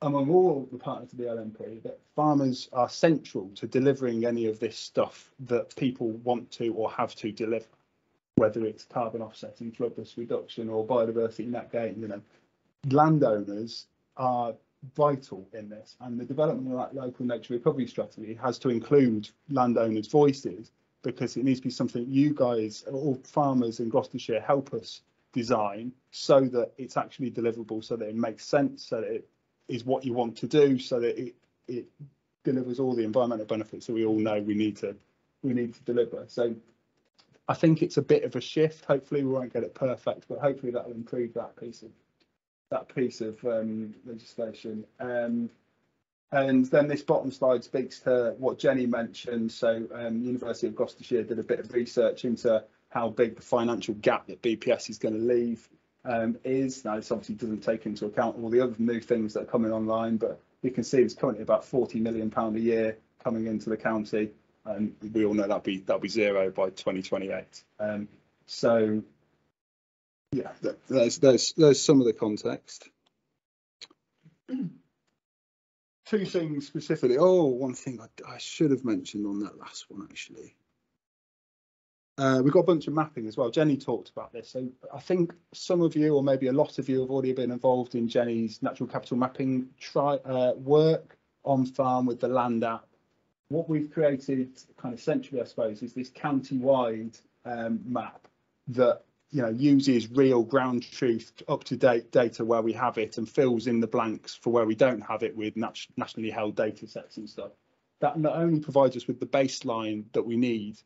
among all the partners of the GLNP that farmers are central to delivering any of this stuff that people want to or have to deliver, whether it's carbon offsetting, flood risk reduction, or biodiversity net gain. You know, landowners are vital in this, and the development of that local nature recovery strategy has to include landowners' voices, because it needs to be something you guys, all farmers in Gloucestershire, help us design so that it's actually deliverable, so that it makes sense, so that it is what you want to do, so that it delivers all the environmental benefits that we all know we need to deliver. So I think it's a bit of a shift. Hopefully we won't get it perfect, but hopefully that will improve that piece of legislation. And then this bottom slide speaks to what Jenny mentioned. So University of Gloucestershire did a bit of research into how big the financial gap that BPS is going to leave is. Now, this obviously doesn't take into account all the other new things that are coming online, but you can see it's currently about £40 million a year coming into the county, and we all know that'll be zero by 2028. So yeah, there's some of the context. Two things specifically. Oh, one thing I should have mentioned on that last one, actually. we've got a bunch of mapping as well. Jenny talked about this. So I think some of you, or maybe a lot of you, have already been involved in Jenny's natural capital mapping work on farm with the land app. What we've created kind of centrally, I suppose, is this county-wide map that uses real ground truth, up-to-date data where we have it, and fills in the blanks for where we don't have it with nationally held data sets and stuff. That not only provides us with the baseline that we need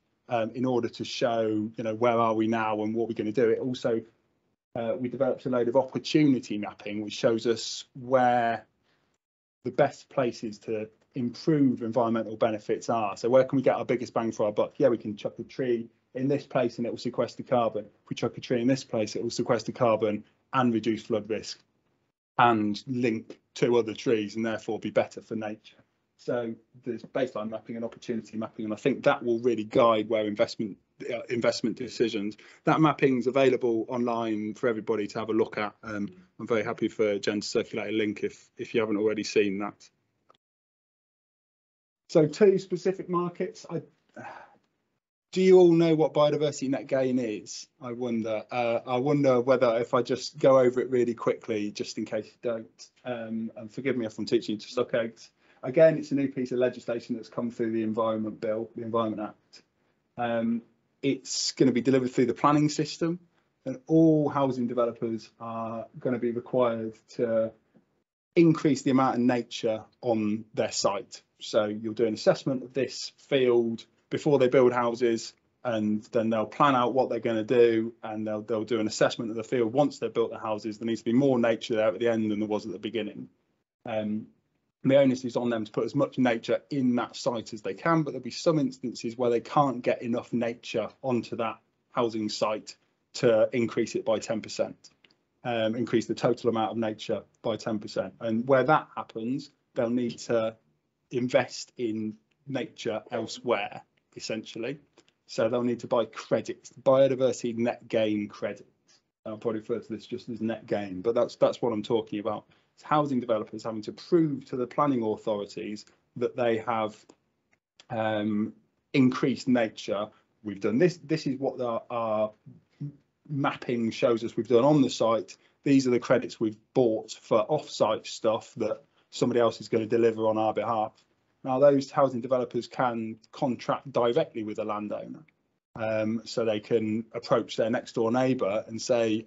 in order to show where are we now and what we're going to do, it also we developed a load of opportunity mapping which shows us where the best places to improve environmental benefits are. So where can we get our biggest bang for our buck? Yeah, we can chuck a tree in this place and it will sequester carbon. If we chuck a tree in this place, it will sequester carbon and reduce flood risk and link to other trees and therefore be better for nature. So there's baseline mapping and opportunity mapping, and I think that will really guide where investment decisions. That mapping is available online for everybody to have a look at. I'm very happy for Jen to circulate a link if you haven't already seen that. So 2 specific markets. Do you all know what biodiversity net gain is? I wonder whether if I just go over it really quickly, just in case you don't, and forgive me if I'm teaching you to suck eggs. Again, it's a new piece of legislation that's come through the Environment Bill, the Environment Act. It's going to be delivered through the planning system, and all housing developers are going to be required to increase the amount of nature on their site. So you'll do an assessment of this field before they build houses, and then they'll plan out what they're going to do, and they'll do an assessment of the field once they've built the houses. There needs to be more nature there at the end than there was at the beginning. The onus is on them to put as much nature in that site as they can, but there'll be some instances where they can't get enough nature onto that housing site to increase it by 10%, increase the total amount of nature by 10%. And where that happens, they'll need to invest in nature elsewhere, essentially. So they'll need to buy credits, biodiversity net gain credits. I'll probably refer to this just as net gain, but that's what I'm talking about. It's housing developers having to prove to the planning authorities that they have increased nature. We've done this. This is what our mapping shows us we've done on the site. These are the credits we've bought for off-site stuff that somebody else is going to deliver on our behalf. Now, those housing developers can contract directly with a landowner. So they can approach their next door neighbour and say,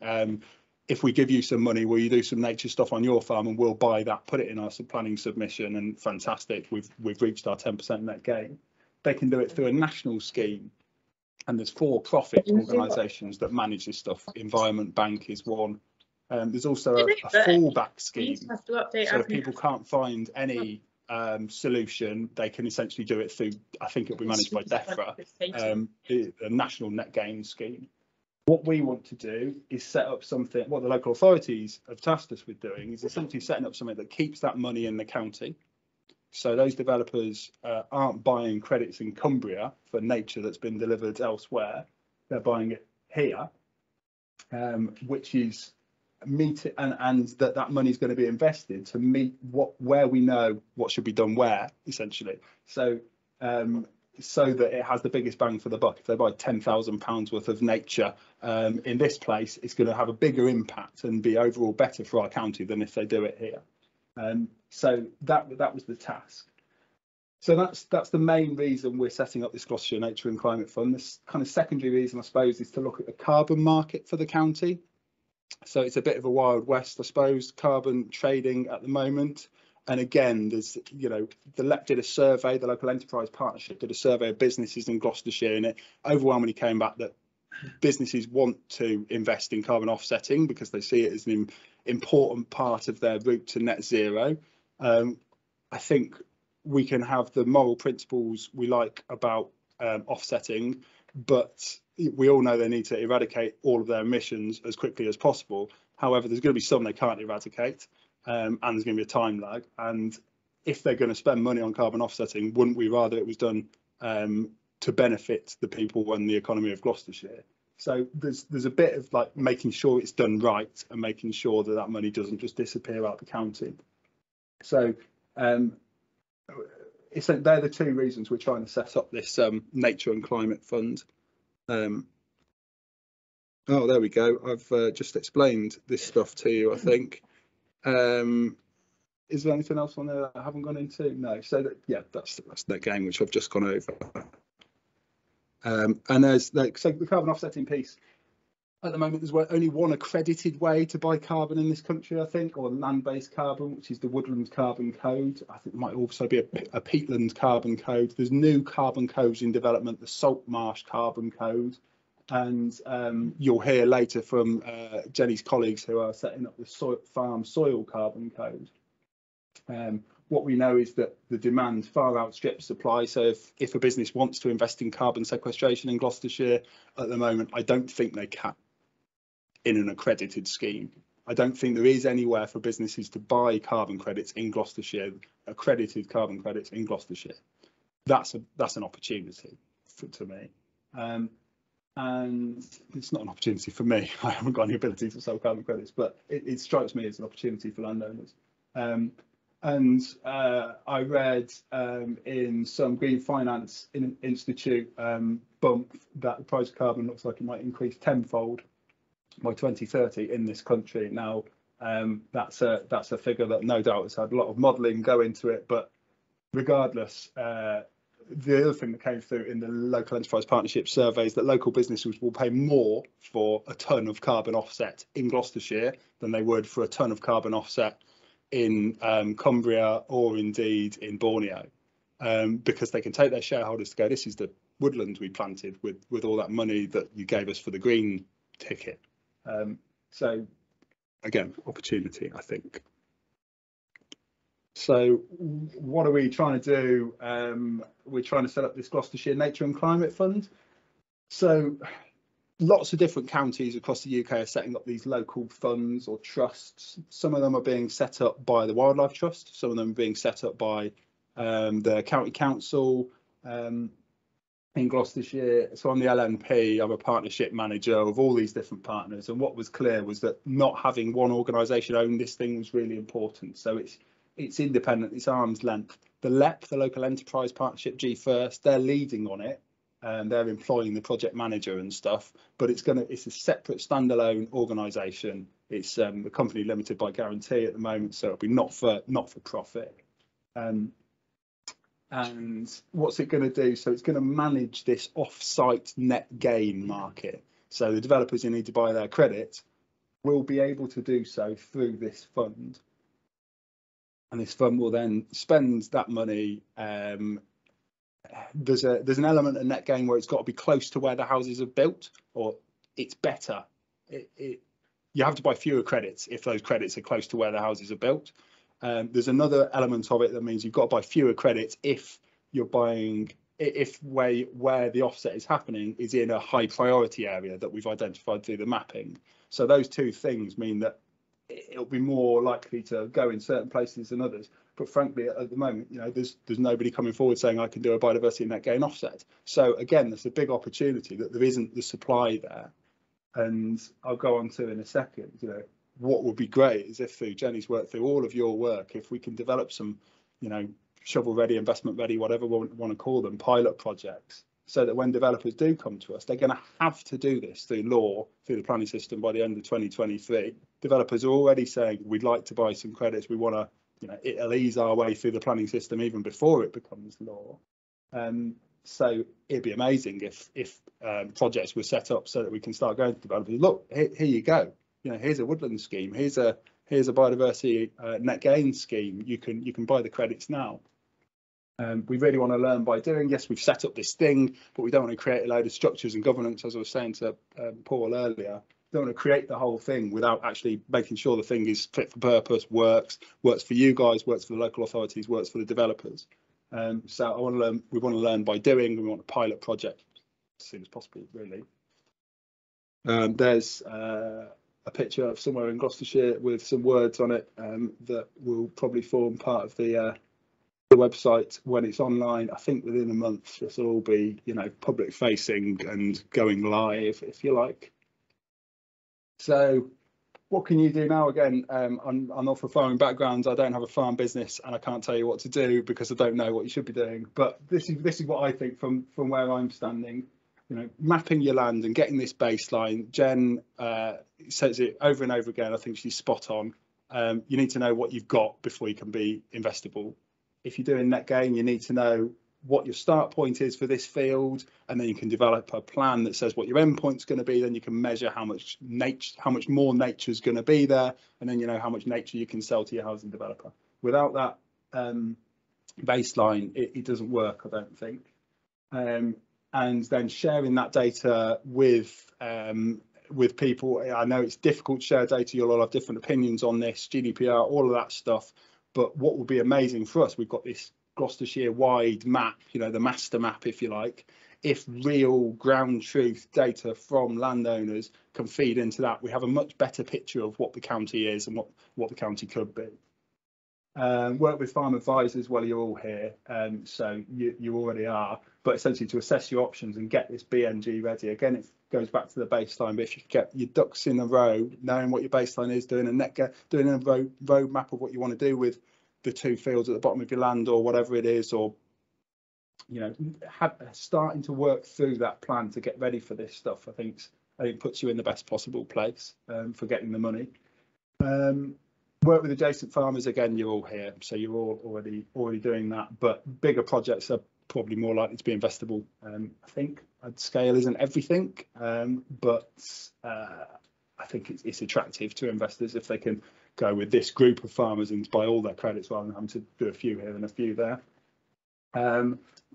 if we give you some money, will you do some nature stuff on your farm, and we'll buy that, put it in our planning submission, and fantastic, we've reached our 10% net gain. They can do it through a national scheme, and there's for-profit organisations that manage this stuff. Environment Bank is one. There's also a fallback scheme, so if people can't find any solution, they can essentially do it through, I think it'll be managed by DEFRA, the national net gain scheme. What we want to do is set up something, what the local authorities have tasked us with doing is essentially setting up something that keeps that money in the county. So those developers aren't buying credits in Cumbria for nature that's been delivered elsewhere. They're buying it here, which is and that money is going to be invested to meet where we know what should be done where, essentially. So so that it has the biggest bang for the buck. If they buy £10,000 worth of nature in this place, it's going to have a bigger impact and be overall better for our county than if they do it here. So that was the task. So that's the main reason we're setting up this Gloucestershire Nature and Climate Fund. This kind of secondary reason, I suppose, is to look at the carbon market for the county. So it's a bit of a wild west, I suppose, carbon trading at the moment. And again, there's, the LEP did a survey, the Local Enterprise Partnership did a survey of businesses in Gloucestershire, and it overwhelmingly came back that businesses want to invest in carbon offsetting because they see it as an important part of their route to net zero. I think we can have the moral principles we like about offsetting, but we all know they need to eradicate all of their emissions as quickly as possible. However, there's going to be some they can't eradicate. And there's going to be a time lag, and if they're going to spend money on carbon offsetting, wouldn't we rather it was done to benefit the people and the economy of Gloucestershire? So there's a bit of like making sure it's done right and making sure that that money doesn't just disappear out the county. So they're the two reasons we're trying to set up this nature and climate fund. Oh, there we go. I've just explained this stuff to you, I think. Is there anything else on there that I haven't gone into? No. So that, yeah, that's the game which I've just gone over. And there's like, so the carbon offsetting piece. At the moment, there's only one accredited way to buy carbon in this country, I think, or land-based carbon, which is the Woodland Carbon Code. I think there might also be a peatland carbon code. There's new carbon codes in development, the Salt Marsh Carbon Code. And you'll hear later from Jenny's colleagues who are setting up the farm soil carbon code. What we know is that the demand far outstrips supply. So if a business wants to invest in carbon sequestration in Gloucestershire, at the moment, I don't think they can in an accredited scheme. I don't think there is anywhere for businesses to buy carbon credits in Gloucestershire, accredited carbon credits in Gloucestershire. That's an opportunity to me. And it's not an opportunity for me. I haven't got any ability to sell carbon credits, but it strikes me as an opportunity for landowners. I read in some Green Finance Institute bump that the price of carbon looks like it might increase tenfold by 2030 in this country. Now, that's a figure that no doubt has had a lot of modelling go into it, but regardless, the other thing that came through in the local enterprise partnership survey is that local businesses will pay more for a tonne of carbon offset in Gloucestershire than they would for a tonne of carbon offset in Cumbria or indeed in Borneo, because they can take their shareholders to go, this is the woodland we planted with all that money that you gave us for the green ticket. So again, opportunity, I think. So what are we trying to do? We're trying to set up this Gloucestershire Nature and Climate Fund. So lots of different counties across the UK are setting up these local funds or trusts. Some of them are being set up by the Wildlife Trust. Some of them are being set up by the County Council in Gloucestershire. So I'm the LNP, I'm a partnership manager of all these different partners. And what was clear was that not having one organisation own this thing was really important. So it's independent, it's arm's length. The LEP, the Local Enterprise Partnership, G1st, they're leading on it. And they're employing the project manager and stuff, but it's a separate standalone organisation. It's a company limited by guarantee at the moment, so it'll be not for profit. And what's it going to do? So it's going to manage this off-site net gain market. So the developers who need to buy their credit will be able to do so through this fund, and this fund will then spend that money. There's an element of net gain where it's got to be close to where the houses are built, or it's better. You have to buy fewer credits if those credits are close to where the houses are built. There's another element of it that means you've got to buy fewer credits if you're buying, if where the offset is happening is in a high priority area that we've identified through the mapping. So those two things mean that it'll be more likely to go in certain places than others. But frankly, at the moment, you know, there's nobody coming forward saying I can do a biodiversity net gain offset. So again, there's a big opportunity that there isn't the supply there. And I'll go on to in a second, you know, what would be great is if through Jenny's work, through all of your work, if we can develop some, you know, shovel ready, investment ready, whatever we want to call them, pilot projects, so that when developers do come to us, they're going to have to do this through law, through the planning system by the end of 2023. Developers are already saying we'd like to buy some credits. We want to, you know, it'll ease our way through the planning system even before it becomes law. So it'd be amazing if projects were set up so that we can start going to developers. Look, here you go. You know, here's a woodland scheme. Here's a biodiversity net gain scheme. You can buy the credits now. We really want to learn by doing. Yes, we've set up this thing, but we don't want to create a load of structures and governance, as I was saying to Paul earlier. We don't want to create the whole thing without actually making sure the thing is fit for purpose, works for you guys, works for the local authorities, works for the developers. So I want to learn. We want to learn by doing. We want a pilot project as soon as possible, really. There's a picture of somewhere in Gloucestershire with some words on it that will probably form part of the website when it's online. I think within a month this will all be, you know, public facing and going live, if you like. So what can you do now? Again, I'm not from farming backgrounds. I don't have a farm business and I can't tell you what to do because I don't know what you should be doing. But this is what I think from where I'm standing. you know, mapping your land and getting this baseline. Jen says it over and over again. I think she's spot on. You need to know what you've got before you can be investable. If you're doing net gain, you need to know what your start point is for this field, and then you can develop a plan that says what your end point's going to be. Then you can measure how much more nature is going to be there, and then you know how much nature you can sell to your housing developer. Without that baseline, it doesn't work, I don't think. And then sharing that data with people. I know it's difficult to share data. You'll all have different opinions on this, GDPR, all of that stuff. But what will be amazing for us, we've got this Gloucestershire wide map, you know, the master map, if you like. If real ground truth data from landowners can feed into that, we have a much better picture of what the county is and what the county could be. Work with farm advisors while you're all here, so you already are, but essentially to assess your options and get this BNG ready. Again, it goes back to the baseline, but if you get your ducks in a row, knowing what your baseline is, doing a road map of what you want to do with the 2 fields at the bottom of your land or whatever it is, or you know, starting to work through that plan to get ready for this stuff, I think puts you in the best possible place for getting the money. Work with adjacent farmers. Again, you're all here, so you're all already doing that, but bigger projects are probably more likely to be investable. I think scale isn't everything, but I think it's attractive to investors if they can go with this group of farmers and buy all their credits rather than having to do a few here and a few there.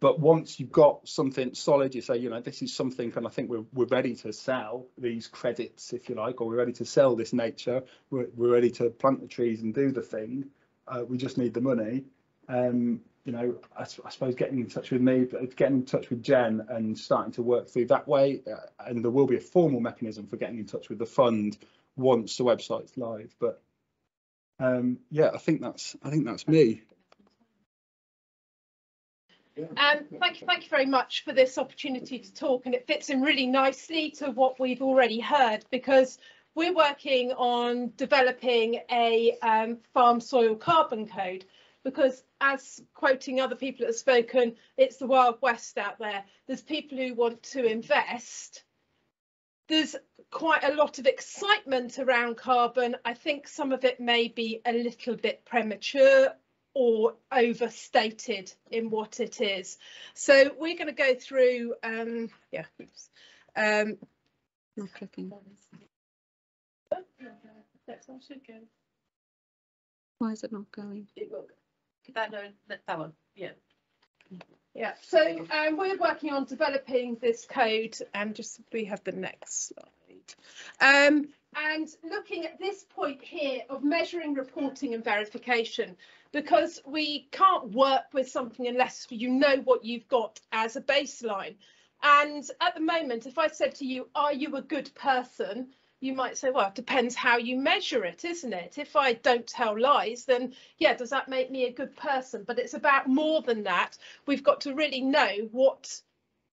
But once you've got something solid, you say, you know, this is something, and I think we're ready to sell these credits, if you like, or we're ready to sell this nature. We're ready to plant the trees and do the thing. We just need the money. You know, I suppose getting in touch with me, getting in touch with Jen, and starting to work through that way. And there will be a formal mechanism for getting in touch with the fund once the website's live. But yeah, I think that's me. Thank you very much for this opportunity to talk, and it fits in really nicely to what we've already heard, because we're working on developing a farm soil carbon code, because as quoting other people that have spoken, it's the Wild West out there. There's people who want to invest. There's quite a lot of excitement around carbon. I think some of it may be a little bit premature or overstated in what it is. So we're going to go through, yeah, oops. Not clicking. Why is it not going? It will. That one, yeah. Yeah, so we're working on developing this code, and just we have the next slide. And looking at this point here of measuring, reporting and verification, because we can't work with something unless you know what you've got as a baseline. And at the moment, if I said to you, are you a good person? You might say, well, it depends how you measure it, isn't it? If I don't tell lies, then yeah, does that make me a good person? But it's about more than that. We've got to really know what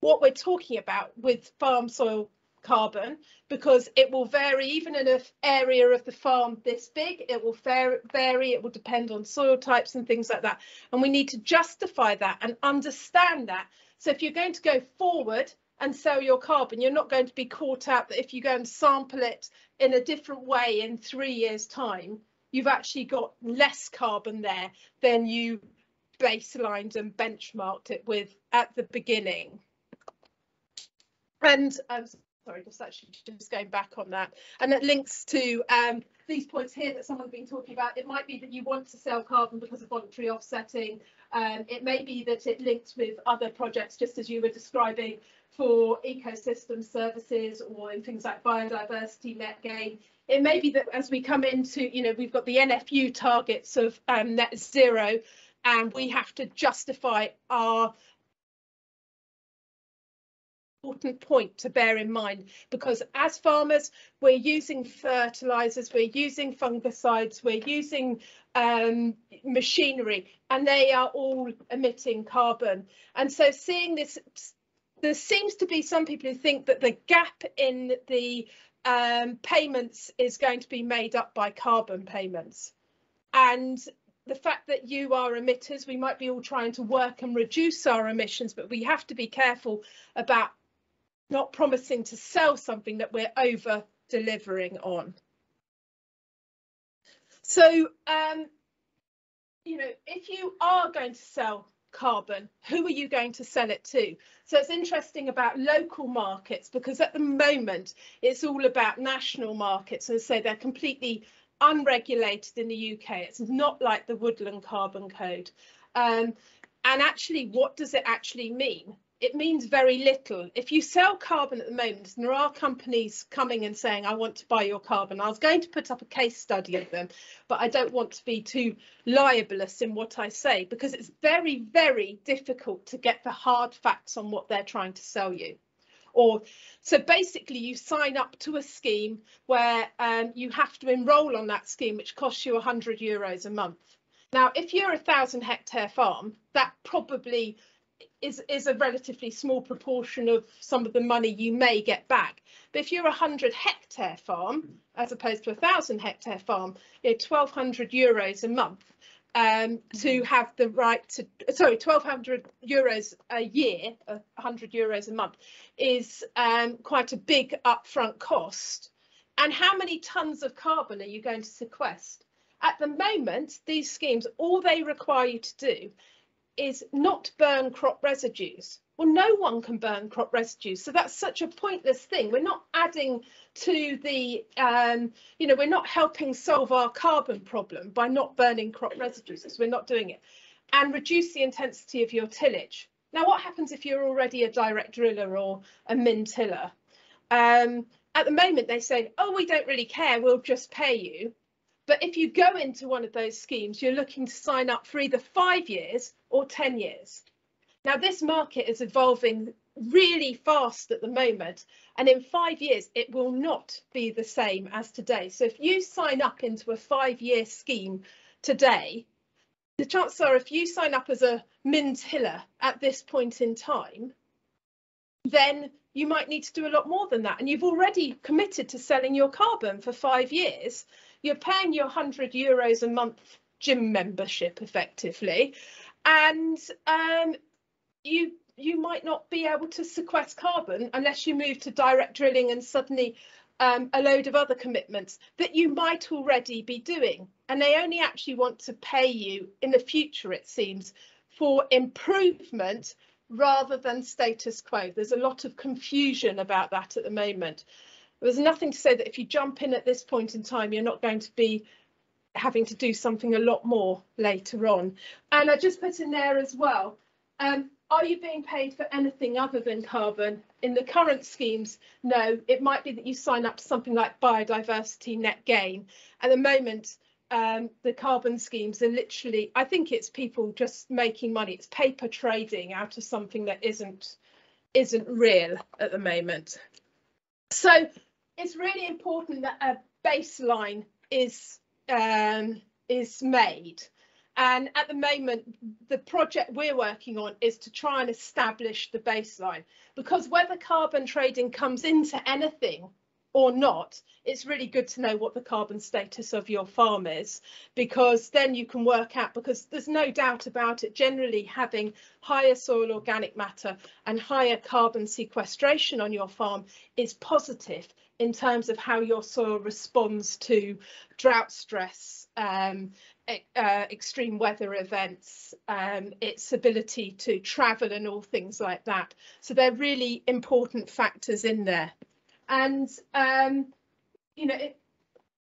we're talking about with farm soil carbon, because it will vary even in an area of the farm this big. It will vary, it will depend on soil types and things like that, and we need to justify that and understand that. So if you're going to go forward and sell your carbon, you're not going to be caught out that if you go and sample it in a different way in 3 years' time, you've actually got less carbon there than you baselined and benchmarked it with at the beginning. And sorry, just going back on that, and it links to these points here that someone's been talking about. It might be that you want to sell carbon because of voluntary offsetting. It may be that it links with other projects, just as you were describing, for ecosystem services or in things like biodiversity net gain. It may be that as we come into, you know, we've got the NFU targets of net zero, and we have to justify our important point to bear in mind, because as farmers we're using fertilizers, we're using fungicides, we're using machinery, and they are all emitting carbon. And so seeing this, there seems to be some people who think that the gap in the payments is going to be made up by carbon payments, and the fact that you are emitters, we might be all trying to work and reduce our emissions, but we have to be careful about not promising to sell something that we're over delivering on. So, you know, if you are going to sell carbon, who are you going to sell it to? So it's interesting about local markets, because at the moment it's all about national markets, and so they're completely unregulated in the UK. It's not like the Woodland Carbon Code. And actually, what does it actually mean? It means very little. If you sell carbon at the moment, and there are companies coming and saying, I want to buy your carbon. I was going to put up a case study of them, but I don't want to be too libelous in what I say, because it's very, very difficult to get the hard facts on what they're trying to sell you. Or so basically you sign up to a scheme where you have to enrol on that scheme, which costs you €100 a month. Now, if you're a 1,000-hectare farm, that probably is a relatively small proportion of some of the money you may get back. But if you're a 100-hectare farm, as opposed to a 1,000-hectare farm, you know, €1,200 a month to have the right to, sorry, €1,200 a year, €100 a month, is quite a big upfront cost. And how many tons of carbon are you going to sequester? At the moment, these schemes, all they require you to do is not burn crop residues. Well, no one can burn crop residues, so that's such a pointless thing. We're not adding to the, you know, we're not helping solve our carbon problem by not burning crop residues, because we're not doing it. And reduce the intensity of your tillage. Now, what happens if you're already a direct driller or a min tiller? At the moment, they say, oh, we don't really care, we'll just pay you. But if you go into one of those schemes, you're looking to sign up for either 5 years or 10 years. Now, this market is evolving really fast at the moment, and in 5 years, it will not be the same as today. So if you sign up into a 5-year scheme today, the chances are if you sign up as a min tiller at this point in time, then you might need to do a lot more than that. And you've already committed to selling your carbon for 5 years. You're paying your €100 a month gym membership effectively, and you might not be able to sequester carbon unless you move to direct drilling and suddenly a load of other commitments that you might already be doing. And they only actually want to pay you in the future, it seems, for improvement rather than status quo. There's a lot of confusion about that at the moment. There's nothing to say that if you jump in at this point in time, you're not going to be having to do something a lot more later on. And I just put in there as well, are you being paid for anything other than carbon? In the current schemes, no. It might be that you sign up to something like biodiversity net gain. At the moment, the carbon schemes are literally, I think it's people just making money. It's paper trading out of something that isn't real at the moment. So it's really important that a baseline is made. And at the moment, the project we're working on is to try and establish the baseline, because whether carbon trading comes into anything or not, it's really good to know what the carbon status of your farm is, because then you can work out, because there's no doubt about it, generally having higher soil organic matter and higher carbon sequestration on your farm is positive in terms of how your soil responds to drought stress, extreme weather events, its ability to travel and all things like that. So they're really important factors in there. And, you know,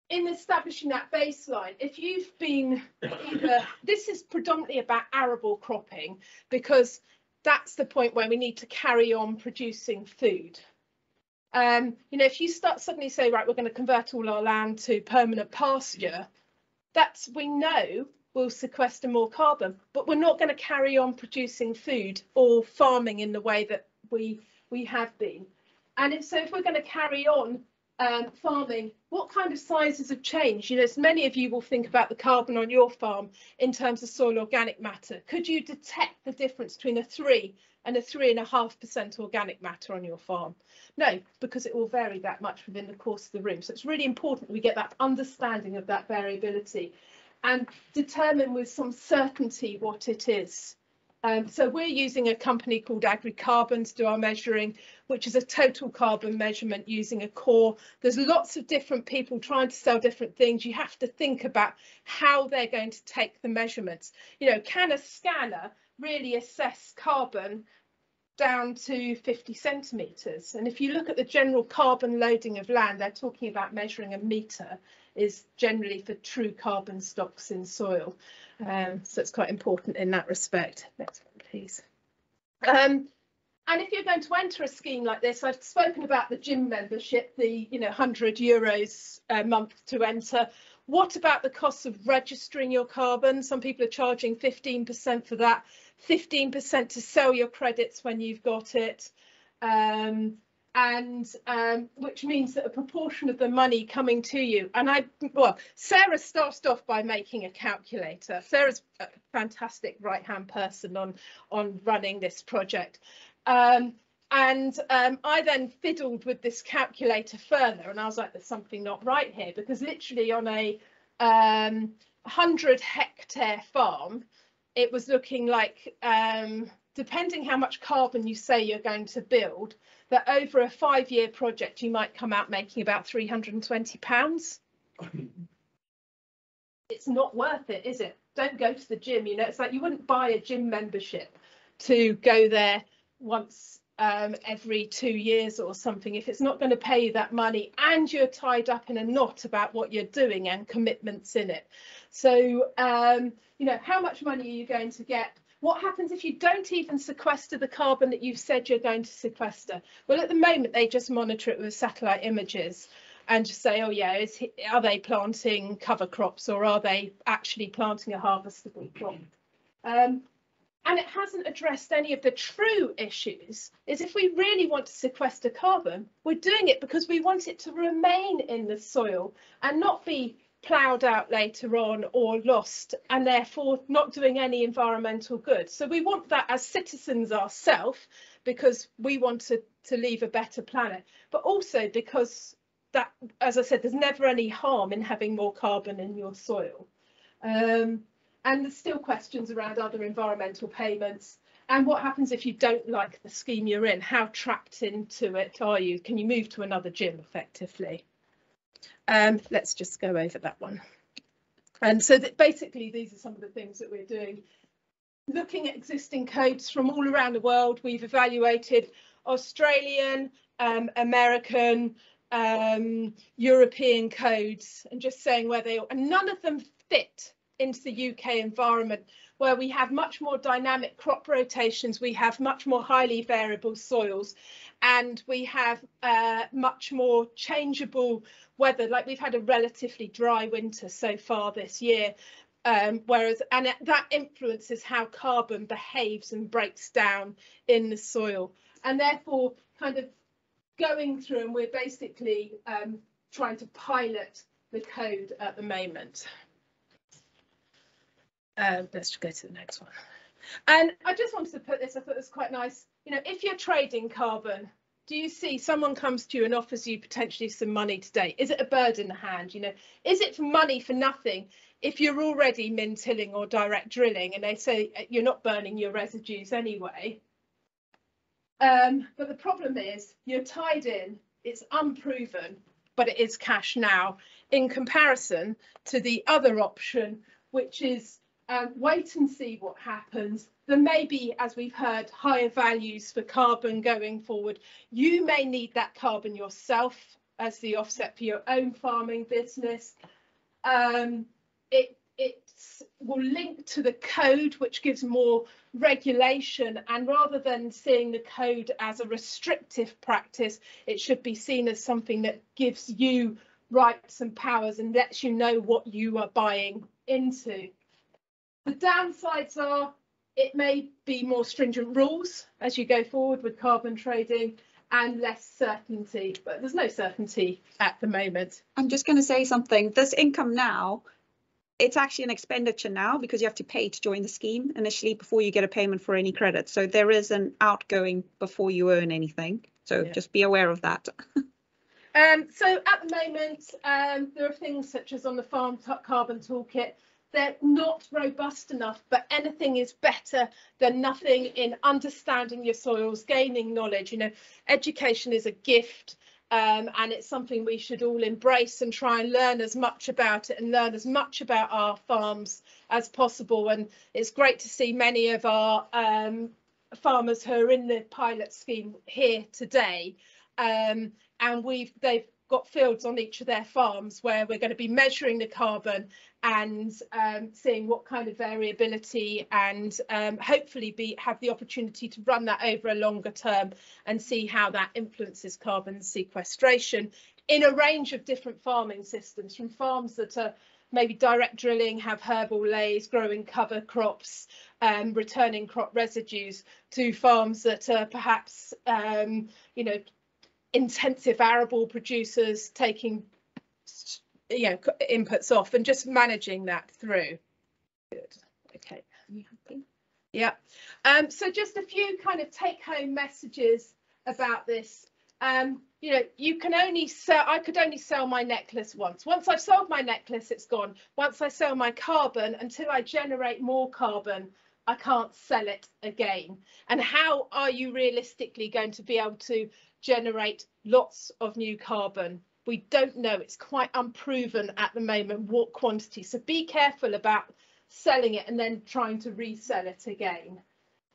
in establishing that baseline, if you've been either, this is predominantly about arable cropping, because that's the point where we need to carry on producing food. You know, if you start suddenly say, right, we're going to convert all our land to permanent pasture, that's, we know, will sequester more carbon, but we're not going to carry on producing food or farming in the way that we have been. And if we're going to carry on farming, what kind of sizes have changed? You know, as many of you will think about the carbon on your farm in terms of soil organic matter. Could you detect the difference between a 3 and a 3.5% organic matter on your farm? No, because it will vary that much within the course of the room. So it's really important we get that understanding of that variability and determine with some certainty what it is. So we're using a company called AgriCarbon to do our measuring, which is a total carbon measurement using a core. There's lots of different people trying to sell different things. You have to think about how they're going to take the measurements. You know, can a scanner really assess carbon down to 50 centimetres? And if you look at the general carbon loading of land, they're talking about measuring a metre is generally for true carbon stocks in soil. So it's quite important in that respect. Next one, please. And if you're going to enter a scheme like this, I've spoken about the gym membership, the €100 a month to enter. What about the cost of registering your carbon? Some people are charging 15% for that, 15% to sell your credits when you've got it. Which means that a proportion of the money coming to you, and Sarah started off by making a calculator. Sarah's a fantastic right-hand person on running this project. I then fiddled with this calculator further, and I was like, there's something not right here, because literally on a 100-hectare farm, it was looking like, depending how much carbon you say you're going to build, that over a 5-year project, you might come out making about £320. It's not worth it, is it? Don't go to the gym. You know, it's like you wouldn't buy a gym membership to go there once every 2 years or something if it's not going to pay you that money and you're tied up in a knot about what you're doing and commitments in it. So, you know, how much money are you going to get? What happens if you don't even sequester the carbon that you've said you're going to sequester? Well, at the moment, they just monitor it with satellite images and just say, oh, yeah, are they planting cover crops or are they actually planting a harvestable crop? And it hasn't addressed any of the true issues. Is if we really want to sequester carbon, we're doing it because we want it to remain in the soil and not be ploughed out later on or lost, and therefore not doing any environmental good. So we want that as citizens ourselves, because we want to leave a better planet, but also because that, as I said, there's never any harm in having more carbon in your soil. And there's still questions around other environmental payments. And what happens if you don't like the scheme you're in? How trapped into it are you? Can you move to another gym effectively? Let's just go over that one. And so that basically these are some of the things that we're doing. Looking at existing codes from all around the world, we've evaluated Australian, American, European codes, and just saying where they are, and none of them fit into the UK environment, where we have much more dynamic crop rotations, we have much more highly variable soils, and we have much more changeable weather. Like we've had a relatively dry winter so far this year, that influences how carbon behaves and breaks down in the soil, and therefore kind of going through, and we're basically trying to pilot the code at the moment. Let's go to the next one. And I just wanted to put this, I thought it was quite nice. You know, if you're trading carbon, do you see someone comes to you and offers you potentially some money today? Is it a bird in the hand? You know, is it money for nothing if you're already min-tilling or direct drilling and they say you're not burning your residues anyway? But the problem is you're tied in, it's unproven, but it is cash now in comparison to the other option, which is wait and see what happens. There may be, as we've heard, higher values for carbon going forward. You may need that carbon yourself as the offset for your own farming business. It will link to the code, which gives more regulation, and rather than seeing the code as a restrictive practice, it should be seen as something that gives you rights and powers and lets you know what you are buying into. The downsides are it may be more stringent rules as you go forward with carbon trading and less certainty, but there's no certainty at the moment. I'm just going to say something. This income now, it's actually an expenditure now because you have to pay to join the scheme initially before you get a payment for any credit. So there is an outgoing before you earn anything. So yeah, just be aware of that. So at the moment, there are things such as on the Farm Carbon Toolkit, they're not robust enough, but anything is better than nothing in understanding your soils, gaining knowledge. You know, education is a gift. And it's something we should all embrace and try and learn as much about it and learn as much about our farms as possible. And it's great to see many of our farmers who are in the pilot scheme here today. And they've got fields on each of their farms where we're going to be measuring the carbon and seeing what kind of variability, and hopefully have the opportunity to run that over a longer term and see how that influences carbon sequestration in a range of different farming systems, from farms that are maybe direct drilling, have herbal lays, growing cover crops, returning crop residues, to farms that are perhaps you know, intensive arable producers taking, you know, inputs off and just managing that through. Good. Okay. Are you happy? Yeah. So just a few kind of take-home messages about this. You know, you can only sell, I could only sell my necklace once. Once I've sold my necklace, it's gone. Once I sell my carbon, until I generate more carbon, I can't sell it again. And how are you realistically going to be able to generate lots of new carbon? We don't know. It's quite unproven at the moment what quantity. So be careful about selling it and then trying to resell it again.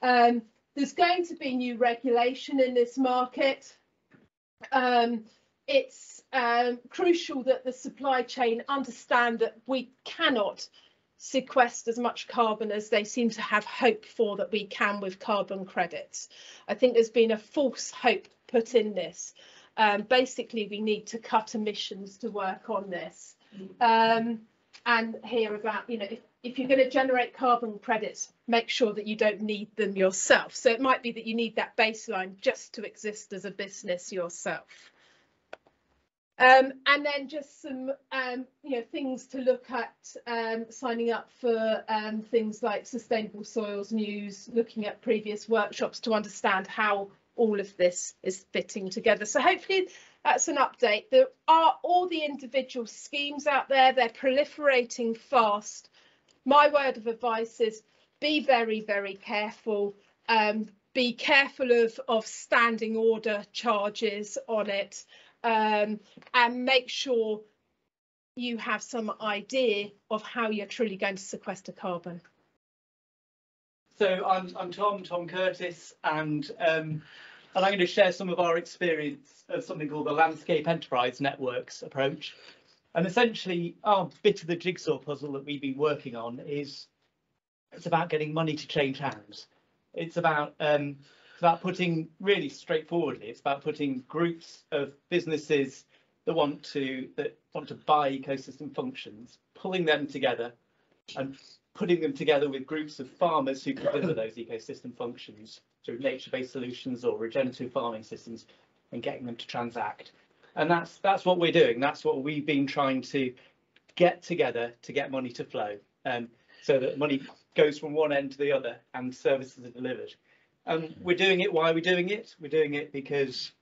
There's going to be new regulation in this market. It's crucial that the supply chain understand that we cannot sequester as much carbon as they seem to have hope for that we can with carbon credits. I think there's been a false hope put in this. Basically, we need to cut emissions to work on this, and hear about, you know, if you're going to generate carbon credits, make sure that you don't need them yourself. So it might be that you need that baseline just to exist as a business yourself. And then just some you know, things to look at, signing up for things like Sustainable Soils News, looking at previous workshops to understand how all of this is fitting together. So hopefully that's an update. There are all the individual schemes out there, they're proliferating fast. My word of advice is be very, very careful. Be careful of standing order charges on it, and make sure you have some idea of how you're truly going to sequester carbon. So I'm Tom Curtis, and I'm going to share some of our experience of something called the Landscape Enterprise Networks approach. And essentially, our bit of the jigsaw puzzle that we've been working on is it's about getting money to change hands. It's about putting, really straightforwardly, it's about putting groups of businesses that want to buy ecosystem functions, pulling them together and putting them together with groups of farmers who can deliver those ecosystem functions through nature-based solutions or regenerative farming systems, and getting them to transact. And that's what we're doing. That's what we've been trying to get together to get money to flow, so that money goes from one end to the other and services are delivered. We're doing it. Why are we doing it? We're doing it because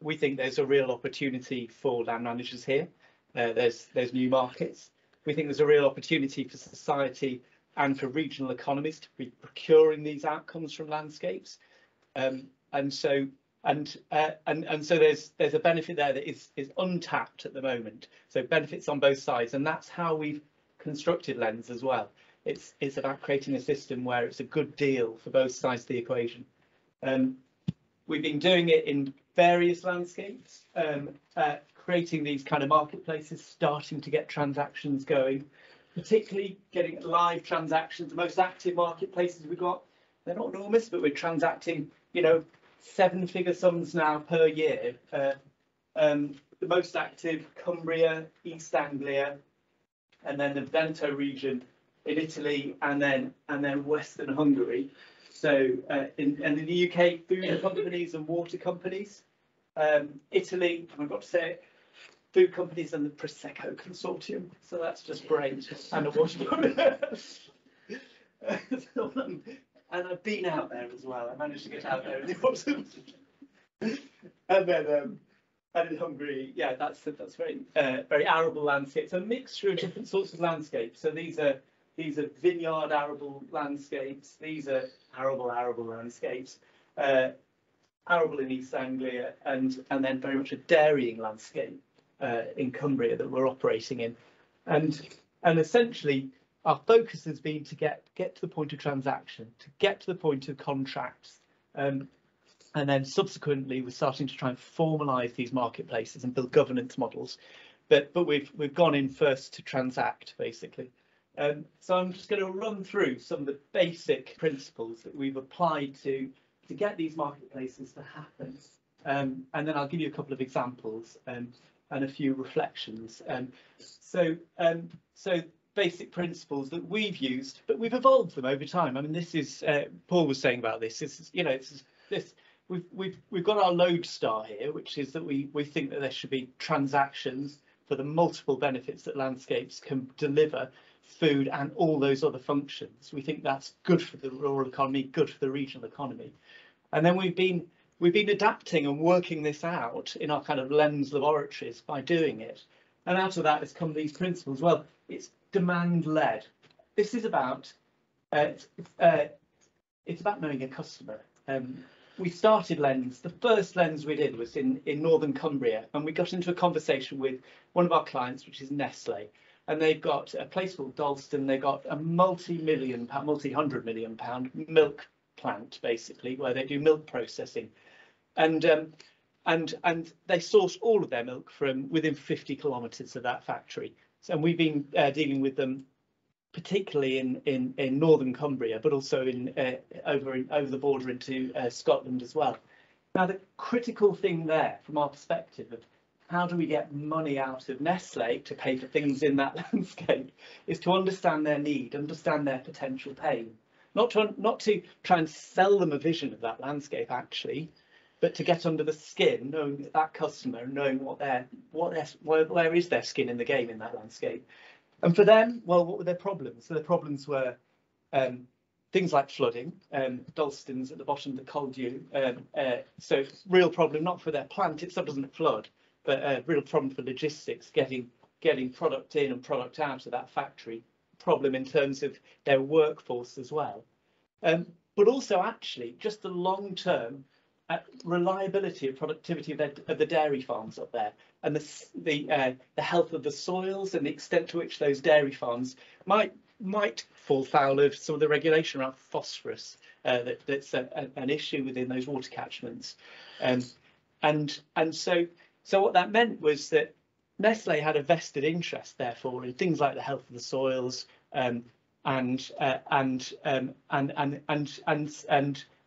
we think there's a real opportunity for land managers here. There's new markets. We think there's a real opportunity for society and for regional economies to be procuring these outcomes from landscapes, and so there's a benefit there that is untapped at the moment. So benefits on both sides, and that's how we've constructed Lens as well. It's about creating a system where it's a good deal for both sides of the equation. We've been doing it in various landscapes, creating these kind of marketplaces, starting to get transactions going, particularly getting live transactions. The most active marketplaces we've got, they're not enormous, but we're transacting, you know, 7-figure sums now per year. The most active, Cumbria, East Anglia, and then the Veneto region in Italy, and then Western Hungary. So in the UK, food companies and water companies. Italy, and I've got to say it, food companies and the Prosecco Consortium. So that's just great. And a water company. And I've been out there as well. I managed to get out there in the autumn. And then and in Hungary, yeah, that's very arable landscapes. A mixture of different sorts of landscapes. So these are These are vineyard arable landscapes. These are arable landscapes. Arable in East Anglia, and then very much a dairying landscape in Cumbria that we're operating in, and essentially our focus has been to get to the point of transaction, to get to the point of contracts, and then subsequently we're starting to try and formalise these marketplaces and build governance models, but we've gone in first to transact basically. So I'm just going to run through some of the basic principles that we've applied to get these marketplaces to happen, and then I'll give you a couple of examples and a few reflections. So basic principles that we've used, but we've evolved them over time. I mean, this is Paul was saying about this. This is, you know, we've got our lodestar here, which is that we think that there should be transactions for the multiple benefits that landscapes can deliver, food and all those other functions. We think that's good for the rural economy, good for the regional economy. And then we've been adapting and working this out in our kind of lens laboratories by doing it. And out of that has come these principles. Well, it's demand led. This is about it's about knowing a customer. We started Lens. The first Lens we did was in northern Cumbria, and we got into a conversation with one of our clients, which is Nestle. And they've got a place called Dalston. They've got a multi-hundred million pound milk plant, basically, where they do milk processing, and they source all of their milk from within 50 kilometres of that factory. So, and we've been dealing with them, particularly in northern Cumbria, but also over the border into Scotland as well. Now, the critical thing there, from our perspective of how do we get money out of Nestle to pay for things in that landscape, is to understand their need, understand their potential pain. Not to try and sell them a vision of that landscape actually, but to get under the skin, knowing that customer, knowing where is their skin in the game in that landscape. And for them, well, what were their problems? So their problems were things like flooding. Dalston's at the bottom of the Coldew, so real problem not for their plant itself doesn't flood, but a real problem for logistics, getting product in and product out of that factory. Problem in terms of their workforce as well, but also actually just the long-term reliability and productivity of the dairy farms up there, and the health of the soils and the extent to which those dairy farms might fall foul of some of the regulation around phosphorus that's an issue within those water catchments, and so what that meant was that Nestle had a vested interest, therefore, in things like the health of the soils, and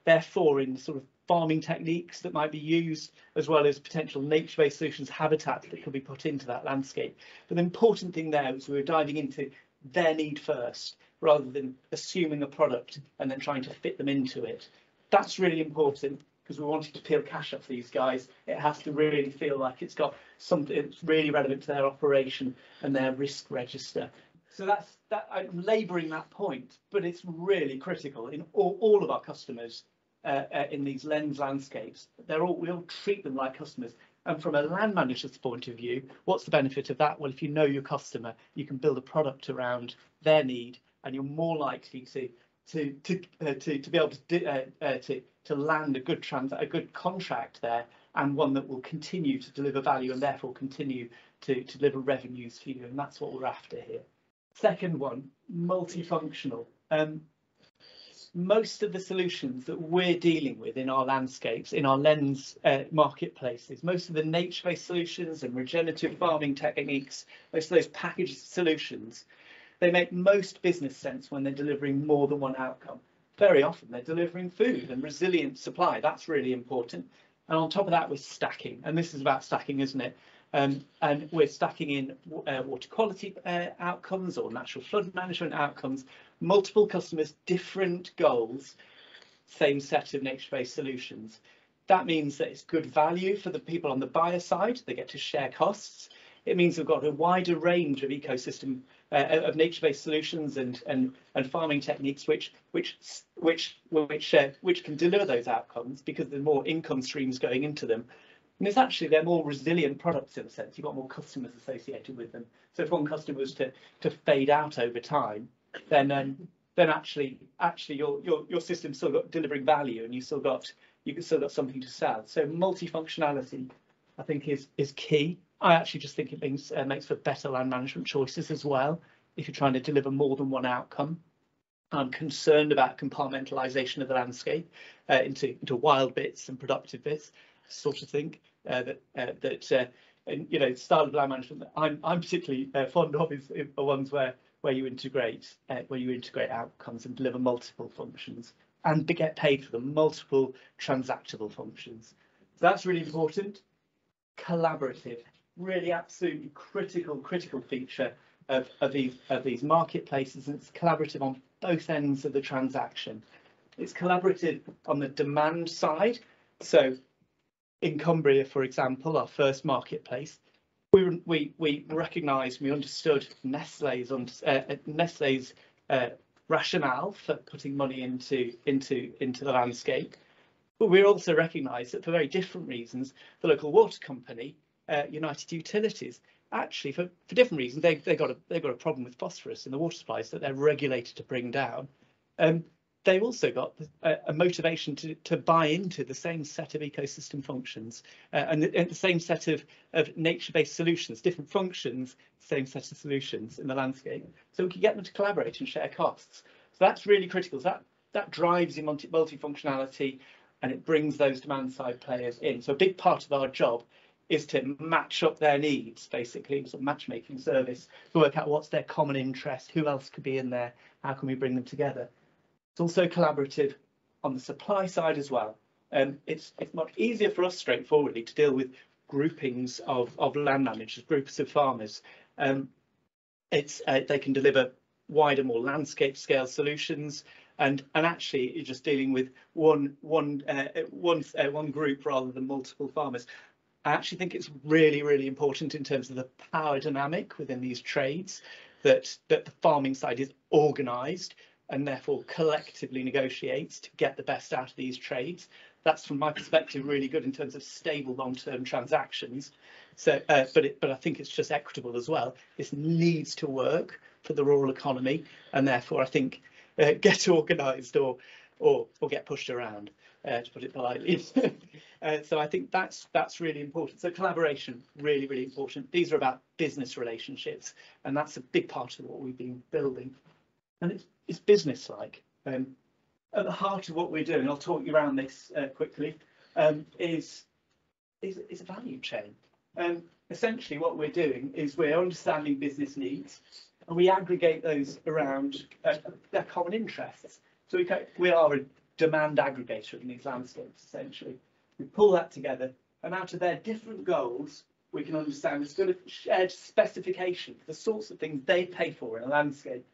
therefore in sort of farming techniques that might be used, as well as potential nature-based solutions, habitats that could be put into that landscape. But the important thing there was we were diving into their need first, rather than assuming a product and then trying to fit them into it. That's really important, because we wanted to peel cash off these guys. It has to really feel like it's got something that's really relevant to their operation and their risk register. So that's that. I'm labouring that point, but it's really critical in all of our customers in these Lens landscapes. We all treat them like customers. And from a land manager's point of view, what's the benefit of that? Well, if you know your customer, you can build a product around their need, and you're more likely to be able to land a good contract there, and one that will continue to deliver value and therefore continue to deliver revenues for you. And that's what we're after here. Second one, multifunctional. Most of the solutions that we're dealing with in our landscapes, in our Lens marketplaces, most of the nature-based solutions and regenerative farming techniques, most of those packaged solutions, they make most business sense when they're delivering more than one outcome. Very often they're delivering food and resilient supply. That's really important. And on top of that, we're stacking. And this is about stacking, isn't it? And we're stacking in water quality outcomes or natural flood management outcomes, multiple customers, different goals, same set of nature-based solutions. That means that it's good value for the people on the buyer side. They get to share costs. It means we've got a wider range of ecosystem of nature-based solutions and farming techniques which can deliver those outcomes, because there's more income streams going into them. And it's actually, they're more resilient products in a sense. You've got more customers associated with them. So if one customer was to fade out over time, then actually your system's still got delivering value, and you still got something to sell. So multifunctionality, I think, is key. I actually just think it makes for better land management choices as well if you're trying to deliver more than one outcome. I'm concerned about compartmentalisation of the landscape into wild bits and productive bits, sort of thing. And you know, style of land management that I'm particularly fond of is the ones where you integrate outcomes and deliver multiple functions and get paid for them, multiple transactable functions. So that's really important. Collaborative, really absolutely critical feature of these marketplaces, and it's collaborative on both ends of the transaction. It's collaborative on the demand side. So in Cumbria, for example, our first marketplace, we recognised, we understood Nestlé's rationale for putting money into the landscape, but we also recognised that for very different reasons, the local water company, United Utilities, actually for different reasons, they got a problem with phosphorus in the water supplies that they're regulated to bring down. They also got a motivation to buy into the same set of ecosystem functions and the same set of nature-based solutions, different functions, same set of solutions in the landscape. So we can get them to collaborate and share costs. So that's really critical. So that drives your multifunctionality, and it brings those demand-side players in. So a big part of our job is to match up their needs, basically, sort of matchmaking service, to work out what's their common interest, who else could be in there, how can we bring them together. It's also collaborative on the supply side as well. It's much easier for us straightforwardly to deal with groupings of land managers, groups of farmers. They can deliver wider, more landscape scale solutions, and actually you're just dealing with one group rather than multiple farmers. I actually think it's really important in terms of the power dynamic within these trades that the farming side is organised and therefore collectively negotiates to get the best out of these trades. That's, from my perspective, really good in terms of stable long-term transactions. So, but I think it's just equitable as well. This needs to work for the rural economy, and therefore I think get organised or get pushed around, to put it politely. So I think that's really important. So collaboration, really important. These are about business relationships, and that's a big part of what we've been building. And it's business-like. At the heart of what we're doing, I'll talk you around this quickly, is a value chain. Essentially what we're doing is we're understanding business needs, and we aggregate those around their common interests. So we are a demand aggregator in these landscapes, essentially. We pull that together, and out of their different goals, we can understand there's got a shared specification, the sorts of things they pay for in a landscape.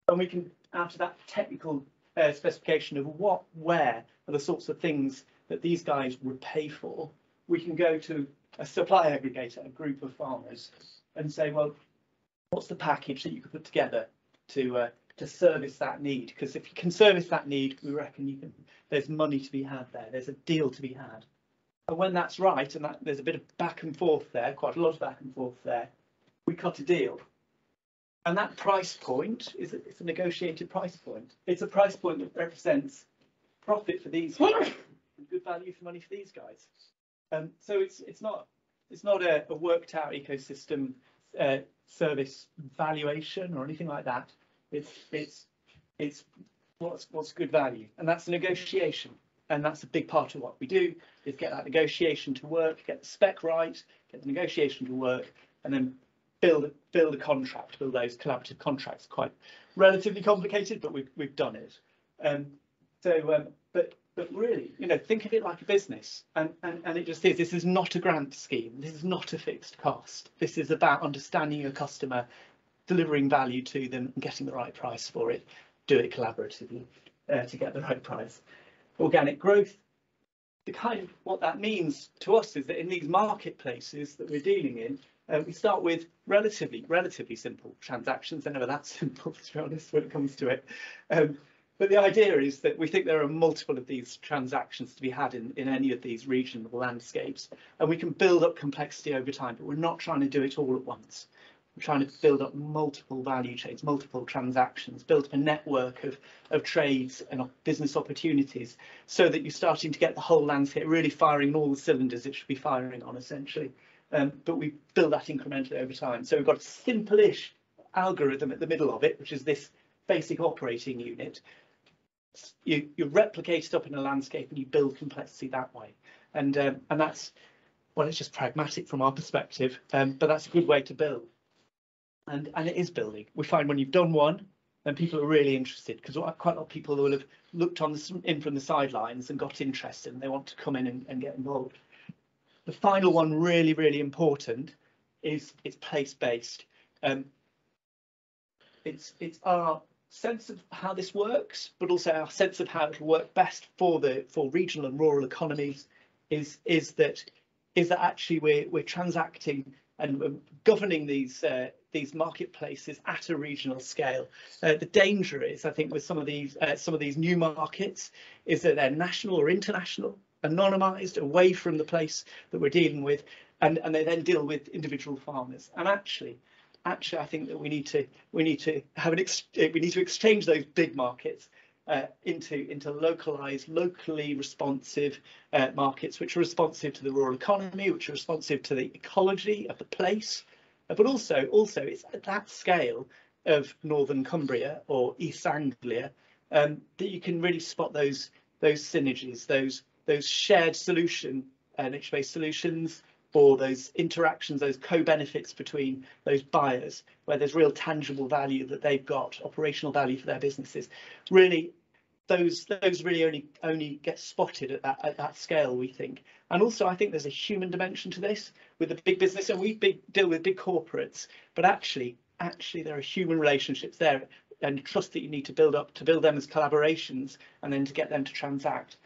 And we can, out of that technical specification of where are the sorts of things that these guys would pay for, we can go to a supply aggregator, a group of farmers, and say, well, what's the package that you could put together to service that need? Because if you can service that need, we reckon there's money to be had there. There's a deal to be had. And when that's right, and there's a bit of back and forth there, quite a lot of back and forth there, we cut a deal. And that price point it's a negotiated price point. It's a price point that represents profit for these guys and good value for money for these guys. So it's not a worked out ecosystem service valuation or anything like that. It's what's good value, and that's a negotiation. And that's a big part of what we do, is get that negotiation to work, get the spec right, get the negotiation to work, and then build a contract, build those collaborative contracts. Quite relatively complicated, but we've done it. But really, think of it like a business, and it just is. This is not a grant scheme. This is not a fixed cost. This is about understanding your customer, delivering value to them, and getting the right price for it. Do it collaboratively to get the right price. Organic growth. What that means to us is that in these marketplaces that we're dealing in, we start with relatively simple transactions. They're never that simple, to be honest, when it comes to it. But the idea is that we think there are multiple of these transactions to be had in any of these regional landscapes, and we can build up complexity over time, but we're not trying to do it all at once. We're trying to build up multiple value chains, multiple transactions, build up a network of trades and business opportunities, so that you're starting to get the whole landscape really firing on all the cylinders it should be firing on, essentially. But we build that incrementally over time. So we've got a simple-ish algorithm at the middle of it, which is this basic operating unit. You replicate it up in a landscape and you build complexity that way. And that's, well, it's just pragmatic from our perspective, but that's a good way to build. And it is building. We find when you've done one, then people are really interested, because quite a lot of people will have looked in from the sidelines and got interested, and they want to come in and get involved. The final one, really, really important, is it's place-based. It's our sense of how this works, but also our sense of how it'll work best for regional and rural economies. Is that actually we're transacting and governing these marketplaces at a regional scale. The danger is, I think, with some of these new markets, is that they're national or international, anonymised, away from the place that we're dealing with, and they then deal with individual farmers. And actually, I think that we need to exchange those big markets into localized, locally responsive markets, which are responsive to the rural economy, which are responsive to the ecology of the place, but also it's at that scale of Northern Cumbria or East Anglia that you can really spot those synergies, those shared solution, niche-based solutions, or those interactions, those co-benefits between those buyers, where there's real tangible value that they've got, operational value for their businesses. Really, those really only get spotted at that scale, we think. And also, I think there's a human dimension to this with the big business, and we deal with big corporates, but actually there are human relationships there, and trust that you need to build up to build them as collaborations, and then to get them to transact.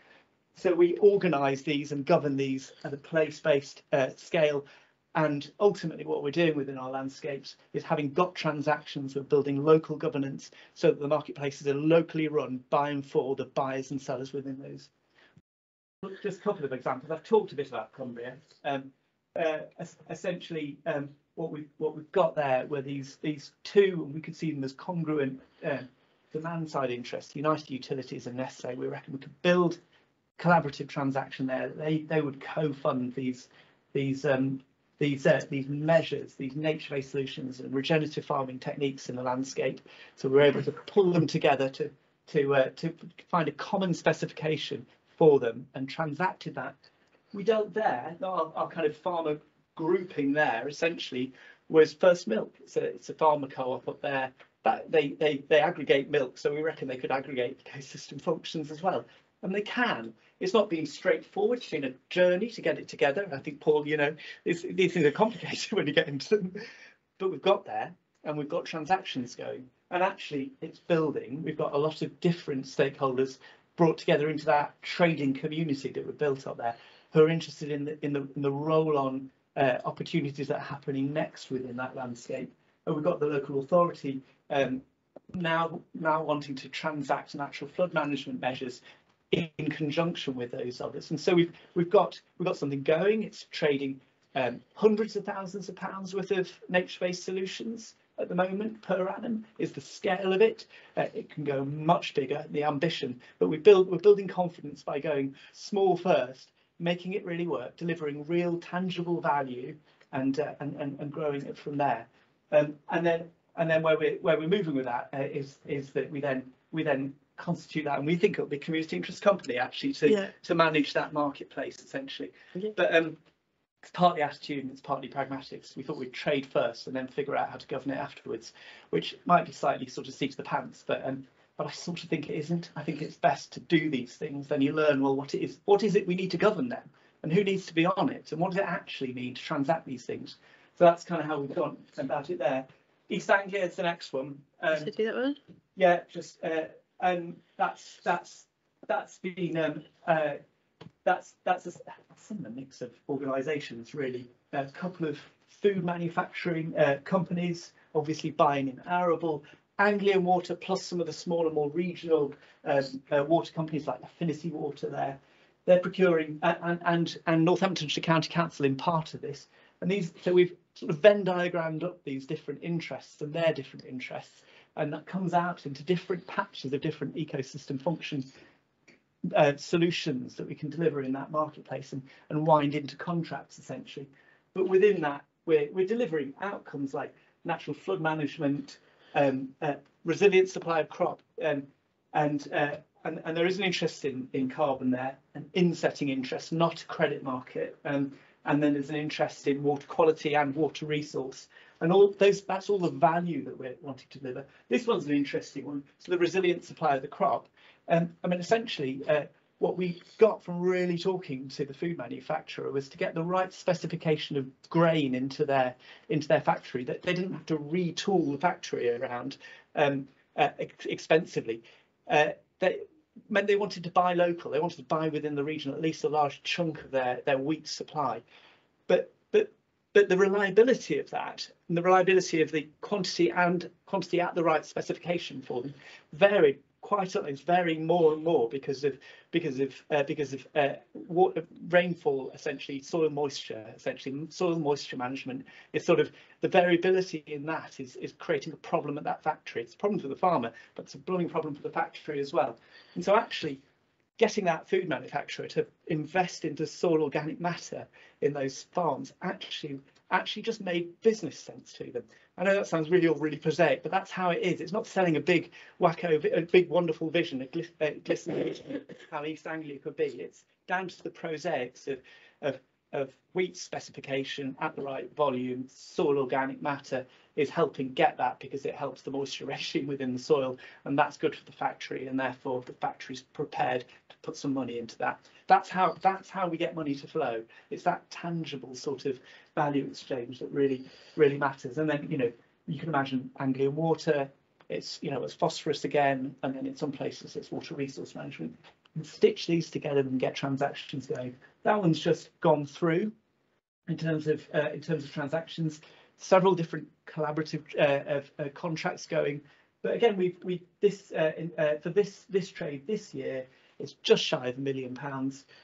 So we organise these and govern these at a place-based scale, and ultimately what we're doing within our landscapes is, having got transactions, we're building local governance so that the marketplaces are locally run by and for the buyers and sellers within those. Just a couple of examples. I've talked a bit about Cumbria. Essentially, what we've got there were these two, and we could see them as congruent demand side interests, United Utilities and Nestle. We reckon we could build collaborative transaction there. They would co-fund these measures, these nature-based solutions and regenerative farming techniques in the landscape. So we're able to pull them together to find a common specification for them, and transacted that. We dealt there, our kind of farmer grouping there essentially was First Milk. It's a farmer co-op up there, but they aggregate milk, so we reckon they could aggregate ecosystem functions as well. And they can. It's not been straightforward. It's been a journey to get it together. I think, Paul, these things are complicated when you get into them, but we've got there, and we've got transactions going, and actually it's building. We've got a lot of different stakeholders brought together into that trading community that we've built up there, who are interested in the roll-on opportunities that are happening next within that landscape. And we've got the local authority now wanting to transact natural flood management measures in conjunction with those others. And so we've got something going. It's trading hundreds of thousands of pounds worth of nature-based solutions at the moment per annum is the scale of it. It can go much bigger, the ambition, but we're building confidence by going small first, making it really work, delivering real tangible value, and growing it from there. And then where we're moving with that is that we then constitute that, and we think it'll be a community interest company actually to manage that marketplace essentially. But it's partly attitude and it's partly pragmatics. We thought we'd trade first and then figure out how to govern it afterwards, which might be slightly sort of seat of the pants, but I sort of think it isn't. I think it's best to do these things, then you learn, well, what is it we need to govern them, and who needs to be on it, and what does it actually mean to transact these things. So that's kind of how we've gone about it there. East Anglia is the next one. Should I do that one? Yeah, just and that's been that's a similar mix of organisations really. A couple of food manufacturing companies, obviously buying in arable, Anglian Water, plus some of the smaller, more regional water companies like Affinity Water. They're procuring, and Northamptonshire County Council in part of this. And these, so sort of Venn diagrammed up these different interests and their different interests, and that comes out into different patches of different ecosystem function solutions that we can deliver in that marketplace and wind into contracts essentially. But within that, we're delivering outcomes like natural flood management, resilient supply of crop, and there is an interest in carbon there, an insetting interest, not a credit market, and then there's an interest in water quality and water resource, and all those, that's all the value that we're wanting to deliver. This one's an interesting one. So the resilient supply of the crop. I mean, essentially, what we got from really talking to the food manufacturer was to get the right specification of grain into their factory, that they didn't have to retool the factory around expensively. They meant they wanted to buy local. They wanted to buy within the region at least a large chunk of their wheat supply. But the reliability of that, and the reliability of the quantity at the right specification for them varied quite a lot. It's varying more and more because of water, rainfall, essentially soil moisture management. It's sort of the variability in that is creating a problem at that factory. It's a problem for the farmer, but it's a blooming problem for the factory as well. And so actually getting that food manufacturer to invest into soil organic matter in those farms actually just made business sense to them. I know that sounds really prosaic, but that's how it is. It's not selling a big wonderful vision, a glistening vision how East Anglia could be. It's down to the prosaics of wheat specification at the right volume. Soil organic matter is helping get that because it helps the moisture regime within the soil, and that's good for the factory, and therefore the factory's prepared to put some money into that. That's how we get money to flow. It's that tangible sort of value exchange that really matters. And then, you know, you can imagine Anglian Water, it's, you know, it's phosphorus again, and then in some places it's water resource management. And stitch these together and get transactions going. That one's just gone through in terms of transactions. Several different collaborative contracts going, but again, for this trade this year, it's just shy of £1 million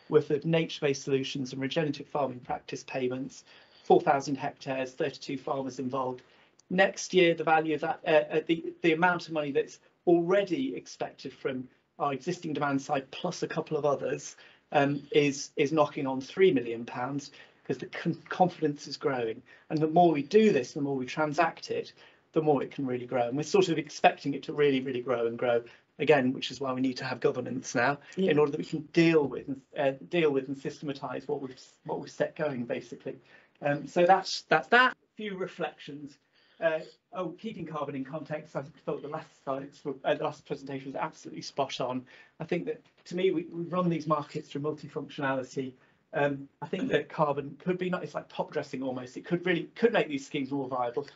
worth of nature-based solutions and regenerative farming practice payments. 4,000 hectares, 32 farmers involved. Next year, the value of that, the amount of money that's already expected from our existing demand side plus a couple of others is knocking on £3 million, because the confidence is growing. And the more we do this, the more we transact it, the more it can really grow. And we're sort of expecting it to really grow and grow again, which is why we need to have governance now, in order that we can deal with and systematise what we've set going, basically. So that's that. A few reflections. Keeping carbon in context. I thought the last presentation was absolutely spot on. I think that, to me, we run these markets through multifunctionality. I think that carbon could be, it's like top dressing almost. It could make these schemes more viable.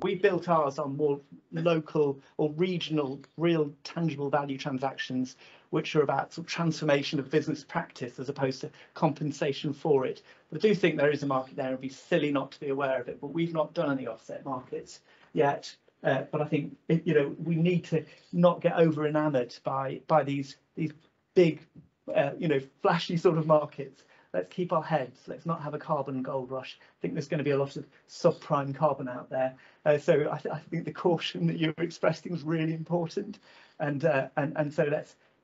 We built ours on more local or regional, real tangible value transactions, which are about sort of transformation of business practice as opposed to compensation for it. But I do think there is a market there, and it'd be silly not to be aware of it. But we've not done any offset markets yet. But I think we need to not get over enamoured by these big, flashy sort of markets. Let's keep our heads. Let's not have a carbon gold rush. I think there's going to be a lot of subprime carbon out there. So I think the caution that you're expressing is really important. And so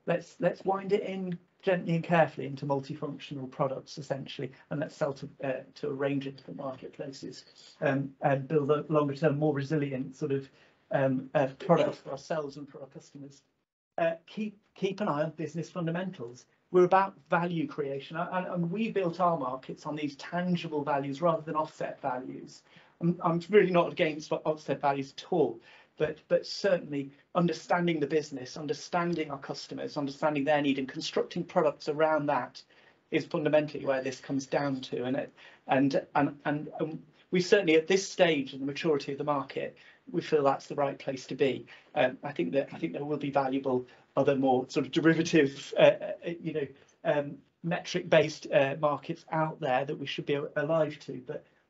let's wind it in gently and carefully into multifunctional products, essentially, and let's sell to a range of different marketplaces and build a longer term, more resilient sort of products for ourselves and for our customers. Keep an eye on business fundamentals. We're about value creation, and we built our markets on these tangible values rather than offset values. I'm really not against offset values at all, but certainly understanding the business, understanding our customers, understanding their need, and constructing products around that is fundamentally where this comes down to. And we certainly, at this stage in the maturity of the market, we feel that's the right place to be. I think there will be valuable other more sort of derivative, metric-based markets out there that we should be alive to.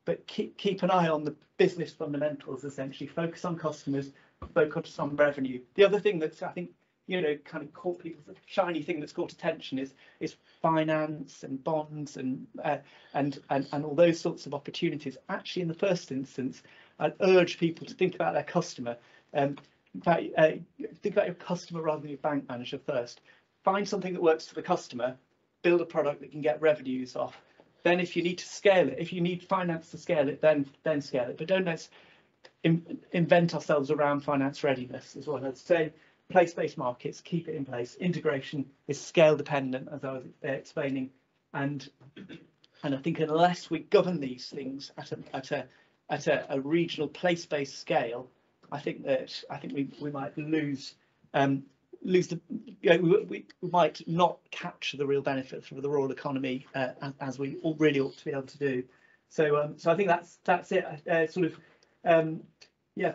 But keep an eye on the business fundamentals. Essentially, focus on customers, focus on revenue. The other thing that's, I think, kind of caught people's shiny thing that's caught attention is finance and bonds and all those sorts of opportunities. Actually, in the first instance, I'd urge people to think about their customer. Think about your customer rather than your bank manager first. Find something that works for the customer, build a product that can get revenues off. Then if you need to scale it, if you need finance to scale it, then scale it. But don't let's invent ourselves around finance readiness is what I'd say. Place-based markets, keep it in place. Integration is scale dependent, as I was explaining. And I think unless we govern these things at a regional place-based scale, I think we might lose the we might not capture the real benefits of the rural economy as we all really ought to be able to do. So I think that's it.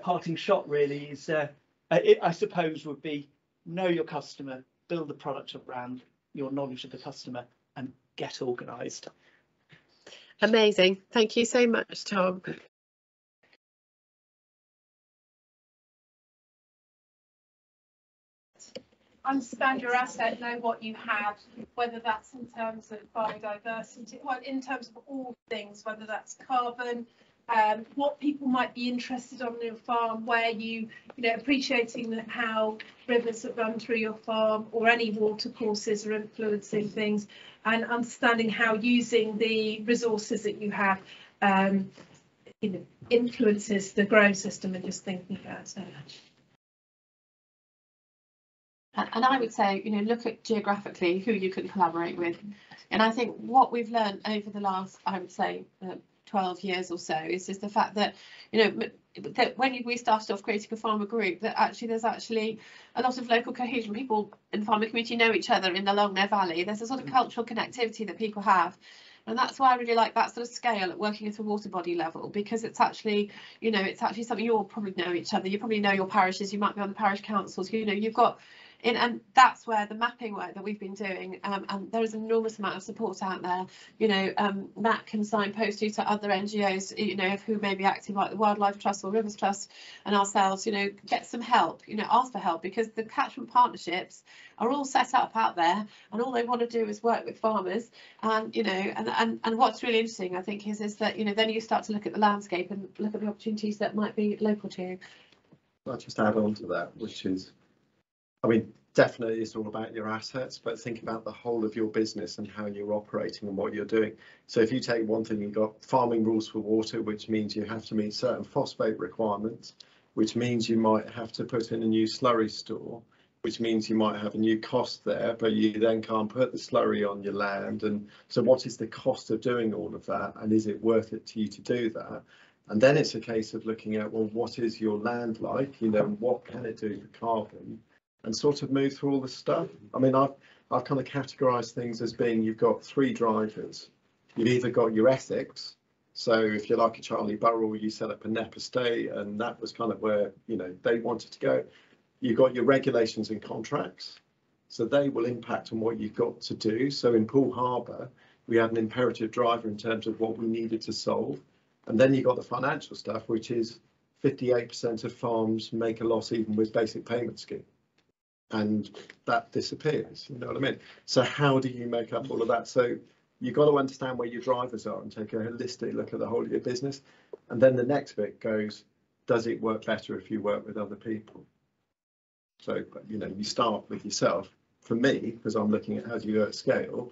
Parting shot really is I suppose would be know your customer, build the product around your knowledge of the customer, and get organised. Amazing. Thank you so much, Tom. Understand your asset, know what you have, whether that's in terms of biodiversity, well, in terms of all things, whether that's carbon, what people might be interested on your farm, where you appreciating that how rivers that run through your farm or any water courses are influencing things, and understanding how using the resources that you have influences the growing system, and just thinking about it. And I would say, look at geographically who you can collaborate with. And I think what we've learned over the last, I would say, 12 years or so is just the fact that, that when we started off creating a farmer group, that actually there's actually a lot of local cohesion. People in the farming community know each other along their valley. There's a sort of cultural connectivity that people have. And that's why I really like that sort of scale at working at a water body level, because it's actually, it's actually something you all probably know each other. You probably know your parishes. You might be on the parish councils. You've got. And that's where the mapping work that we've been doing, and there is an enormous amount of support out there. Matt can signpost you to other NGOs, of who may be active, like the Wildlife Trust or Rivers Trust, and ourselves. Get some help. Ask for help, because the catchment partnerships are all set up out there, and all they want to do is work with farmers. And and what's really interesting, I think, is that then you start to look at the landscape and look at the opportunities that might be local to you. I'll just add on to that, which is, I mean, definitely it's all about your assets, but think about the whole of your business and how you're operating and what you're doing. So if you take one thing, you've got farming rules for water, which means you have to meet certain phosphate requirements, which means you might have to put in a new slurry store, which means you might have a new cost there, but you then can't put the slurry on your land. And so what is the cost of doing all of that? And is it worth it to you to do that? And then it's a case of looking at, well, what is your land like? What can it do for carbon? And sort of move through all the stuff. I mean, I've kind of categorised things as being, you've got three drivers. You've either got your ethics. So if you're like a Charlie Burrell, you set up a NEP estate, and that was kind of where, they wanted to go. You've got your regulations and contracts. So they will impact on what you've got to do. So in Poole Harbour, we had an imperative driver in terms of what we needed to solve. And then you've got the financial stuff, which is 58% of farms make a loss even with basic payment scheme. And that disappears, you know what I mean? So how do you make up all of that? So you've got to understand where your drivers are and take a holistic look at the whole of your business. And then the next bit goes, does it work better if you work with other people? So, you start with yourself. For me, because I'm looking at how do you go at scale,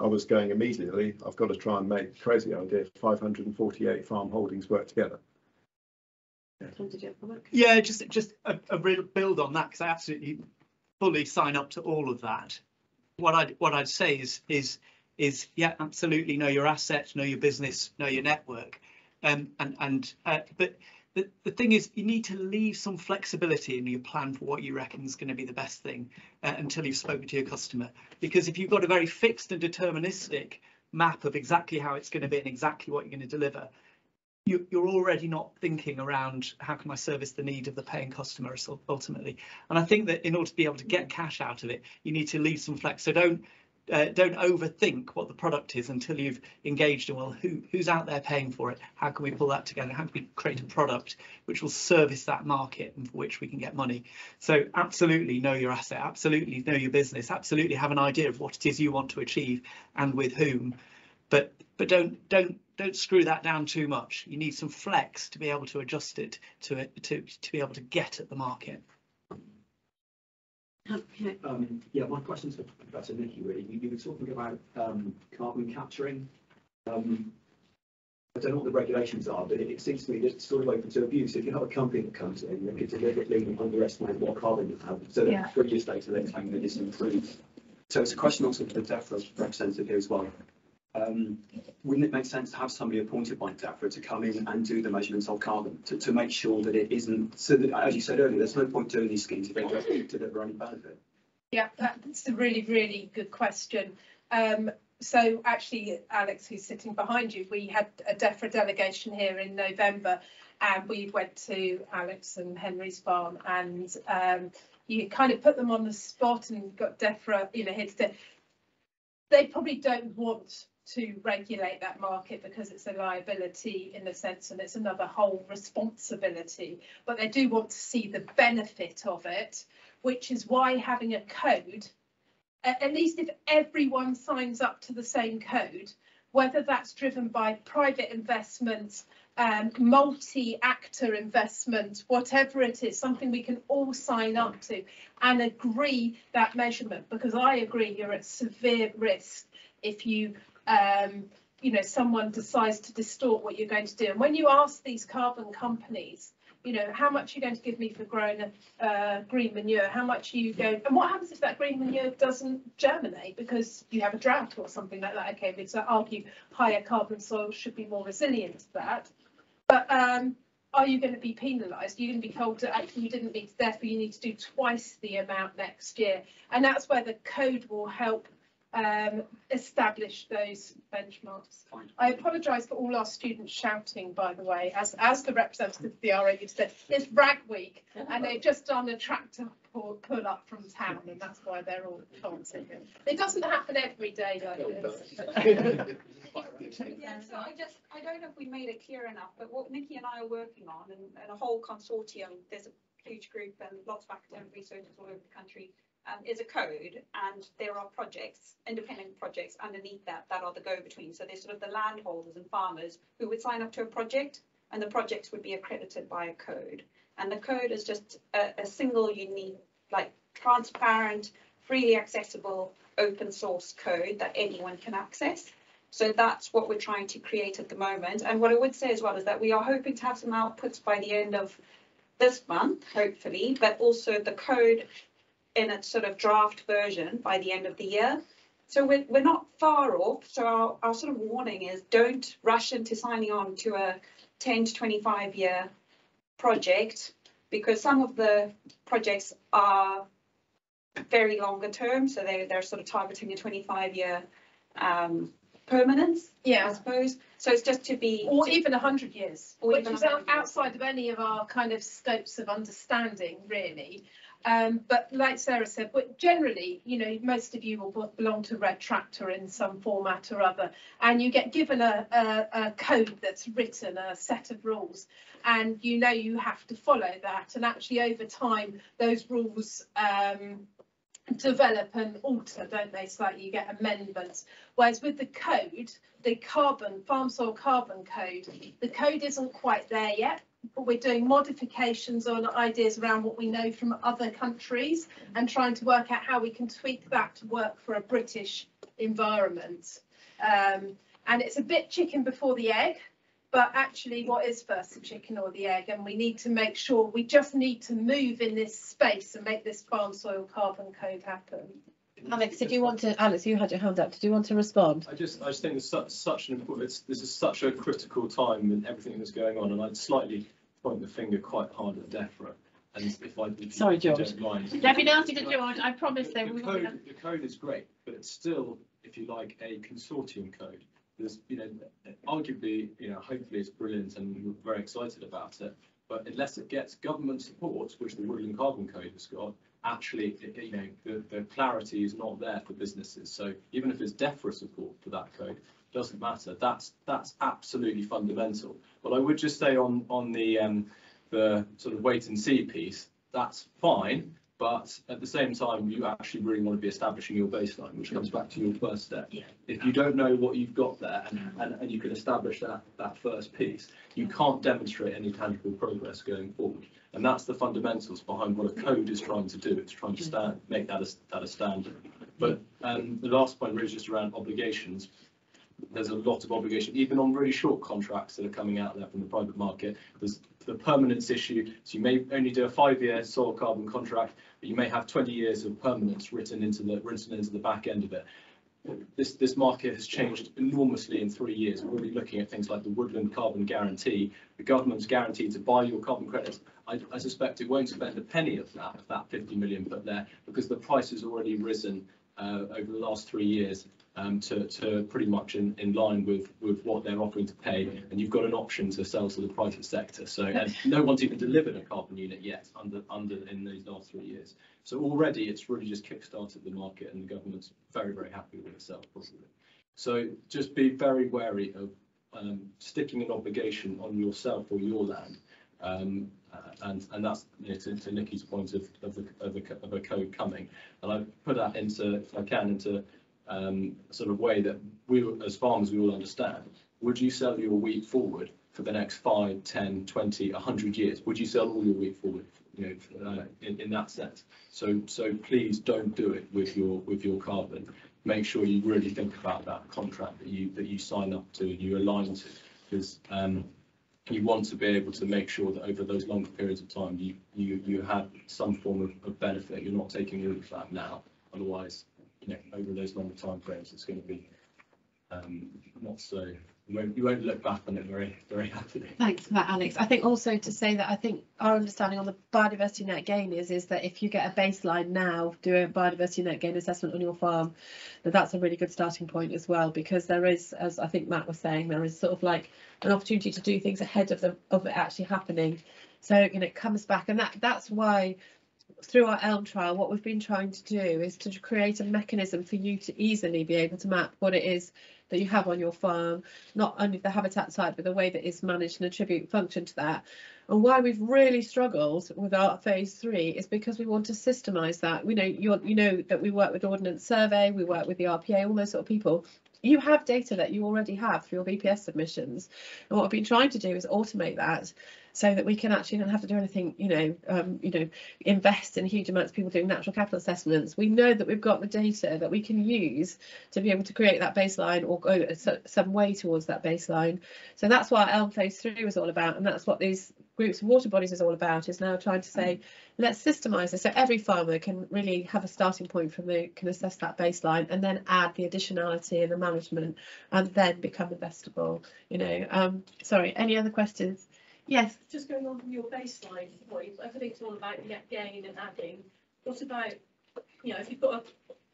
I was going immediately, I've got to try and make, crazy idea, 548 farm holdings work together. Yeah, just a real build on that, because I absolutely fully sign up to all of that. What I'd say is yeah, absolutely know your assets, know your business, know your network, but the thing is, you need to leave some flexibility in your plan for what you reckon is going to be the best thing until you've spoken to your customer. Because if you've got a very fixed and deterministic map of exactly how it's going to be and exactly what you're going to deliver, you're already not thinking around how can I service the need of the paying customer ultimately. And I think that in order to be able to get cash out of it, you need to leave some flex. So don't overthink what the product is until you've engaged in, well, who's out there paying for it? How can we pull that together? How can we create a product which will service that market and for which we can get money? So absolutely know your asset, absolutely know your business, absolutely have an idea of what it is you want to achieve and with whom, but don't screw that down too much. You need some flex to be able to adjust it to be able to get at the market. Yeah, my question's about Nikki, really. You were talking about carbon capturing. I don't know what the regulations are, but it seems to me that it's sort of open to abuse. If you have a company that comes in, they could deliberately underestimate what carbon you have, so that 3 years later they claim that it's improved. So it's a question also for the DEFRA representative here as well. Wouldn't it make sense to have somebody appointed by DEFRA to come in and do the measurements of carbon to make sure that it isn't, so that, as you said earlier, there's no point doing these schemes if they don't deliver any benefit? Yeah, that's a really, really good question. So actually, Alex, who's sitting behind you, we had a DEFRA delegation here in November, and we went to Alex and Henry's farm, and you kind of put them on the spot and got DEFRA, you know, here to they probably don't want to regulate that market because it's a liability in a sense, and it's another whole responsibility, but they do want to see the benefit of it, which is why having a code, at least if everyone signs up to the same code, whether that's driven by private investment, multi-actor investment, whatever it is, something we can all sign up to and agree that measurement, because I agree you're at severe risk if you you know, someone decides to distort what you're going to do. And when you ask these carbon companies, you know, how much are you going to give me for growing green manure? How much are you going? And what happens if that green manure doesn't germinate because you have a drought or something like that? Okay, because I argue higher carbon soil should be more resilient to that. But are you going to be penalised? You're going to be told that actually you didn't meet, therefore you need to do twice the amount next year. And that's where the code will help establish those benchmarks. I apologise for all our students shouting, by the way, as the representative of the RA said, it's Brag Week and they've just done a tractor pull up from town, and that's why they're all chanting. It doesn't happen every day like this. Yeah, so I don't know if we made it clear enough, but what Nikki and I are working on, and a whole consortium, there's a huge group and lots of academic researchers all over the country, is a code, and there are projects, independent projects underneath that are the go-between. So there's sort of the landholders and farmers who would sign up to a project, and the projects would be accredited by a code. And the code is just a single, unique, like transparent, freely accessible, open source code that anyone can access. So that's what we're trying to create at the moment. And what I would say as well is that we are hoping to have some outputs by the end of this month, hopefully, but also the code in its sort of draft version by the end of the year. So we're not far off. So our sort of warning is don't rush into signing on to a 10 to 25 year project, because some of the projects are very longer term. So they're sort of targeting a 25-year permanence, I suppose. So it's just to be, or even 100 years, which is outside of any of our kind of scopes of understanding, really. But like Sarah said, generally, you know, most of you will belong to Red Tractor in some format or other, and you get given a code that's written, a set of rules, and you know you have to follow that. And actually, over time, those rules develop and alter, don't they? Slightly, you get amendments. Whereas with the code, the farm soil carbon code, the code isn't quite there yet. But we're doing modifications on ideas around what we know from other countries and trying to work out how we can tweak that to work for a British environment. And it's a bit chicken before the egg, but actually what is first, the chicken or the egg? And we need to make sure, we just need to move in this space and make this farm soil carbon code happen. Alex, did you want to? Alex, you had your hand up. Did you want to respond? I just think it's such an important. This is such a critical time in everything that's going on, and I'd slightly point the finger quite hard at DEFRA. And Sorry, George. There'll be nothing to George. I promise there will be. The code is great, but it's still, if you like, a consortium code. There's, you know, arguably, you know, hopefully it's brilliant, and we're very excited about it. But unless it gets government support, which the Woodland Carbon Code has got, actually, the clarity is not there for businesses. So even if it's DEFRA support for that code, doesn't matter. That's absolutely fundamental. But I would just say on the sort of wait and see piece, that's fine. But at the same time, you actually really want to be establishing your baseline, which comes back to your first step. Yeah. If you don't know what you've got there and you can establish that first piece, you can't demonstrate any tangible progress going forward. And that's the fundamentals behind what a code is trying to do. It's trying to make that a standard. But the last point really is just around obligations. There's a lot of obligation, even on really short contracts that are coming out there from the private market. There's the permanence issue. So you may only do a 5-year soil carbon contract, but you may have 20 years of permanence written into the back end of it. This market has changed enormously in 3 years. We're already looking at things like the woodland carbon guarantee. The government's guaranteed to buy your carbon credits. I suspect it won't spend a penny of that 50 million put there, because the price has already risen over the last 3 years to pretty much in line with what they're offering to pay, and you've got an option to sell to the private sector. So no one's even delivered a carbon unit yet in these last 3 years. So already it's really just kick-started the market, and the government's very, very happy with itself, probably. So just be very wary of sticking an obligation on yourself or your land. And that's to Nikki's point of a code coming, and I put that into, if I can, into sort of way that we as farmers we all understand. Would you sell your wheat forward for the next 5, 10, 20, 100 years? Would you sell all your wheat forward? In that sense. So please don't do it with your carbon. Make sure you really think about that contract that you sign up to and you align to, because you want to be able to make sure that over those longer periods of time you have some form of benefit. You're not taking all of that now, otherwise over those longer time frames it's going to be not so, you won't look back on it very, very happily. Thanks for that, Alex. I think also to say that I think our understanding on the biodiversity net gain is that if you get a baseline now, do a biodiversity net gain assessment on your farm, that's a really good starting point as well, because there is, as I think Matt was saying, there is sort of like an opportunity to do things ahead of it actually happening. So it comes back, and that's why through our ELM trial, what we've been trying to do is to create a mechanism for you to easily be able to map what it is that you have on your farm, not only the habitat side, but the way that it's managed and attribute function to that. And why we've really struggled with our phase 3 is because we want to systemize that. We know you know that we work with Ordnance Survey, we work with the RPA, all those sort of people. You have data that you already have through your BPS submissions, and what we've been trying to do is automate that so that we can actually not have to do anything, invest in huge amounts of people doing natural capital assessments. We know that we've got the data that we can use to be able to create that baseline or go some way towards that baseline. So that's what ELM phase 3 was all about, and that's what these groups of water bodies is all about, is now trying to say, let's systemize this so every farmer can really have a starting point from can assess that baseline and then add the additionality and the management and then become investable. Sorry, any other questions? Yes. Just going on from your baseline point, everything's all about net gain and adding. What about, if you've got a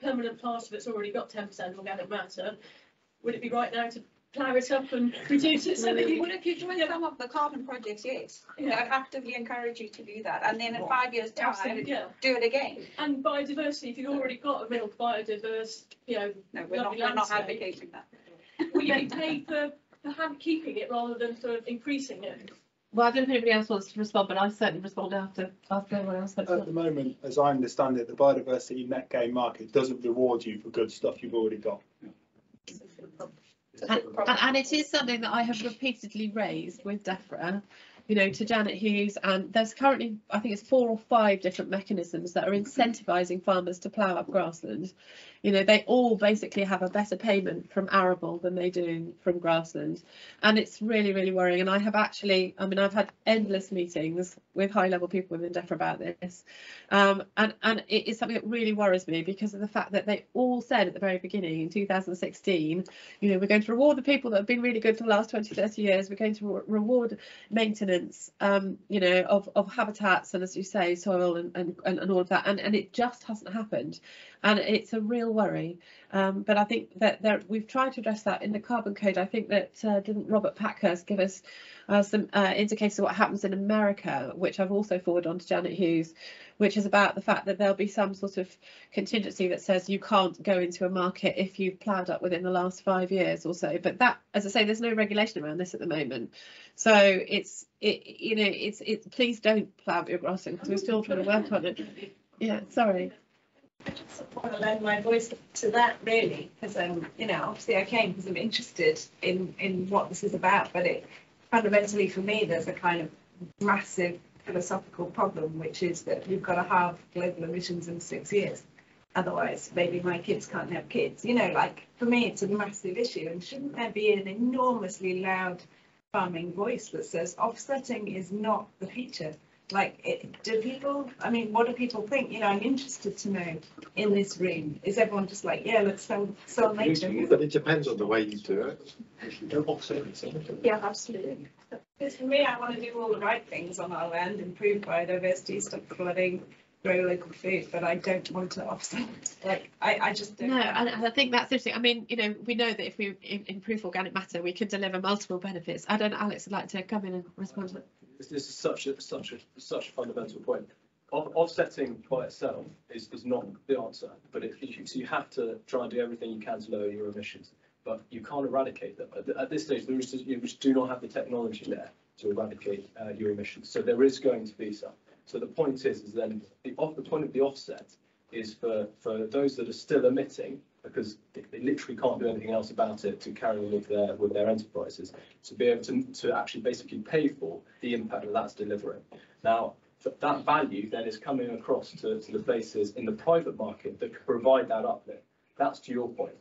permanent pasture that's already got 10% organic matter, would it be right now to plough it up and reduce it so that you... Well, if you join some of the carbon projects, yes. I'd actively encourage you to do that. And then in 5 years' time, do it again. And biodiversity, if you've already got a real biodiverse, No, we're not advocating that. Will you be paid for keeping it rather than sort of increasing it? Well, I don't know if anybody else wants to respond, but I'll certainly respond after everyone else. At the moment, as I understand it, the biodiversity net gain market doesn't reward you for good stuff you've already got. And it is something that I have repeatedly raised with DEFRA, to Janet Hughes, and there's currently, I think it's 4 or 5 different mechanisms that are incentivising farmers to plough up grassland. They all basically have a better payment from arable than they do from grassland, and it's really, really worrying. And I have actually, I've had endless meetings with high-level people within DEFRA about this, and it is something that really worries me because of the fact that they all said at the very beginning in 2016, we're going to reward the people that have been really good for the last 20-30 years. We're going to reward maintenance, of habitats and, as you say, soil and all of that, and it just hasn't happened. and it's a real worry. But I think that we've tried to address that in the carbon code. I think that didn't Robert Packhurst give us some indicators of what happens in America, which I've also forwarded on to Janet Hughes, which is about the fact that there'll be some sort of contingency that says you can't go into a market if you've ploughed up within the last 5 years or so. But that, as I say, there's no regulation around this at the moment. So it's please don't plough your grassing, because we're still trying to work on it. Yeah, sorry. I just want to lend my voice to that, really, because obviously I came because I'm interested in what this is about, but it fundamentally for me there's a kind of massive philosophical problem, which is that we've got to halve global emissions in 6 years. Otherwise, maybe my kids can't have kids. Like for me, it's a massive issue, and shouldn't there be an enormously loud farming voice that says offsetting is not the future? Like, do people, what do people think? I'm interested to know in this room. Is everyone just like, yeah, let's sell nature? But it depends on the way you do it. Yeah, absolutely. Because for me, I want to do all the right things on our land, improve biodiversity, stop flooding, grow local food, but I don't want to offset. Like, I just don't. No, and I think that's interesting. We know that if we improve organic matter, we can deliver multiple benefits. I don't know, Alex would like to come in and respond to that. This is such a fundamental point. Offsetting by itself is not the answer, but you have to try and do everything you can to lower your emissions, but you can't eradicate them. At this stage, you do not have the technology there to eradicate your emissions. So there is going to be some. So the point is then the point of the offset is for those that are still emitting, because they literally can't do anything else about it to carry on with their enterprises, to be able to actually basically pay for the impact that that's delivering. Now, that value then is coming across to the places in the private market that can provide that uplift. That's to your point.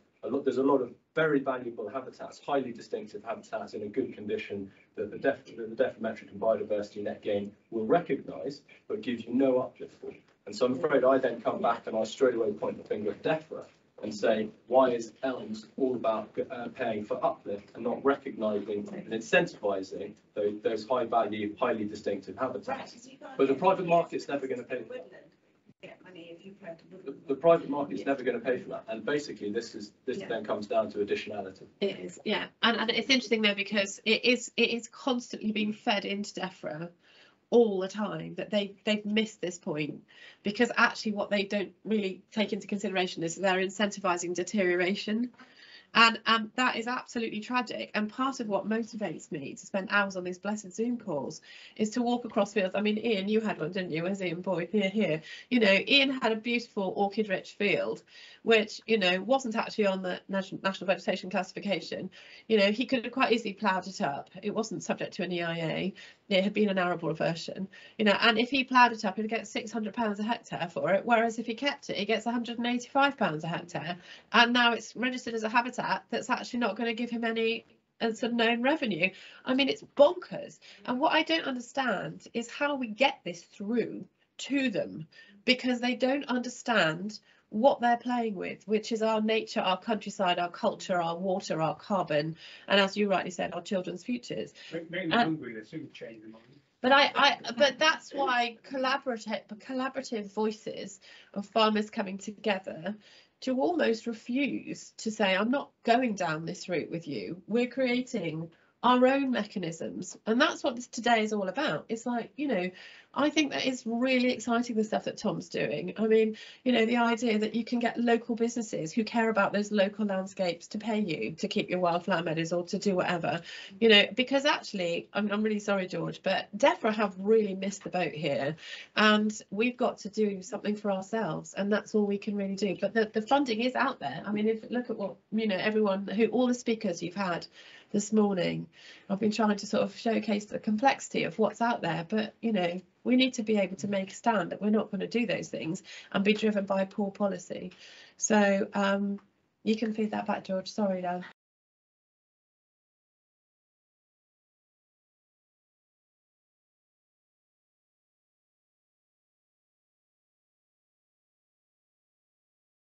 There's a lot of very valuable habitats, highly distinctive habitats in a good condition that the dephrometric and biodiversity net gain will recognise, but gives you no uplift for. And so I'm afraid I then come back and I straight away point the finger at DEFRA and say, why is ELMS all about paying for uplift and not recognising and incentivising those high value, highly distinctive habitats? But the private market's never going to pay for that. The private market's never going to pay for that, and basically this then comes down to additionality. It is, yeah, and it's interesting though, because it is constantly being fed into DEFRA all the time that they've missed this point, because actually what they don't really take into consideration is they're incentivizing deterioration, and that is absolutely tragic. And part of what motivates me to spend hours on these blessed Zoom calls is to walk across fields. Ian, you had one, didn't you? Where's Ian Boyd? Here. Ian had a beautiful orchid rich field, which wasn't actually on the national vegetation classification. He could have quite easily ploughed it up. It wasn't subject to an EIA. It had been an arable version, and if he ploughed it up, he'd get £600 a hectare for it, whereas if he kept it, he gets £185 a hectare, and now it's registered as a habitat that's actually not going to give him any sort of known revenue. It's bonkers. And what I don't understand is how we get this through to them, because they don't understand what they're playing with, which is our nature, our countryside, our culture, our water, our carbon, and as you rightly said, our children's futures. But that's why collaborative voices of farmers coming together to almost refuse to say, I'm not going down this route with you. We're creating our own mechanisms, and that's what today is all about. It's like, I think that is really exciting, the stuff that Tom's doing. The idea that you can get local businesses who care about those local landscapes to pay you to keep your wildflower meadows or to do whatever, because actually, I'm really sorry, George, but DEFRA have really missed the boat here, and we've got to do something for ourselves, and that's all we can really do. But the funding is out there. If look at what, all the speakers you've had this morning, I've been trying to sort of showcase the complexity of what's out there, but we need to be able to make a stand that we're not going to do those things and be driven by poor policy. So you can feed that back, George. Sorry, love.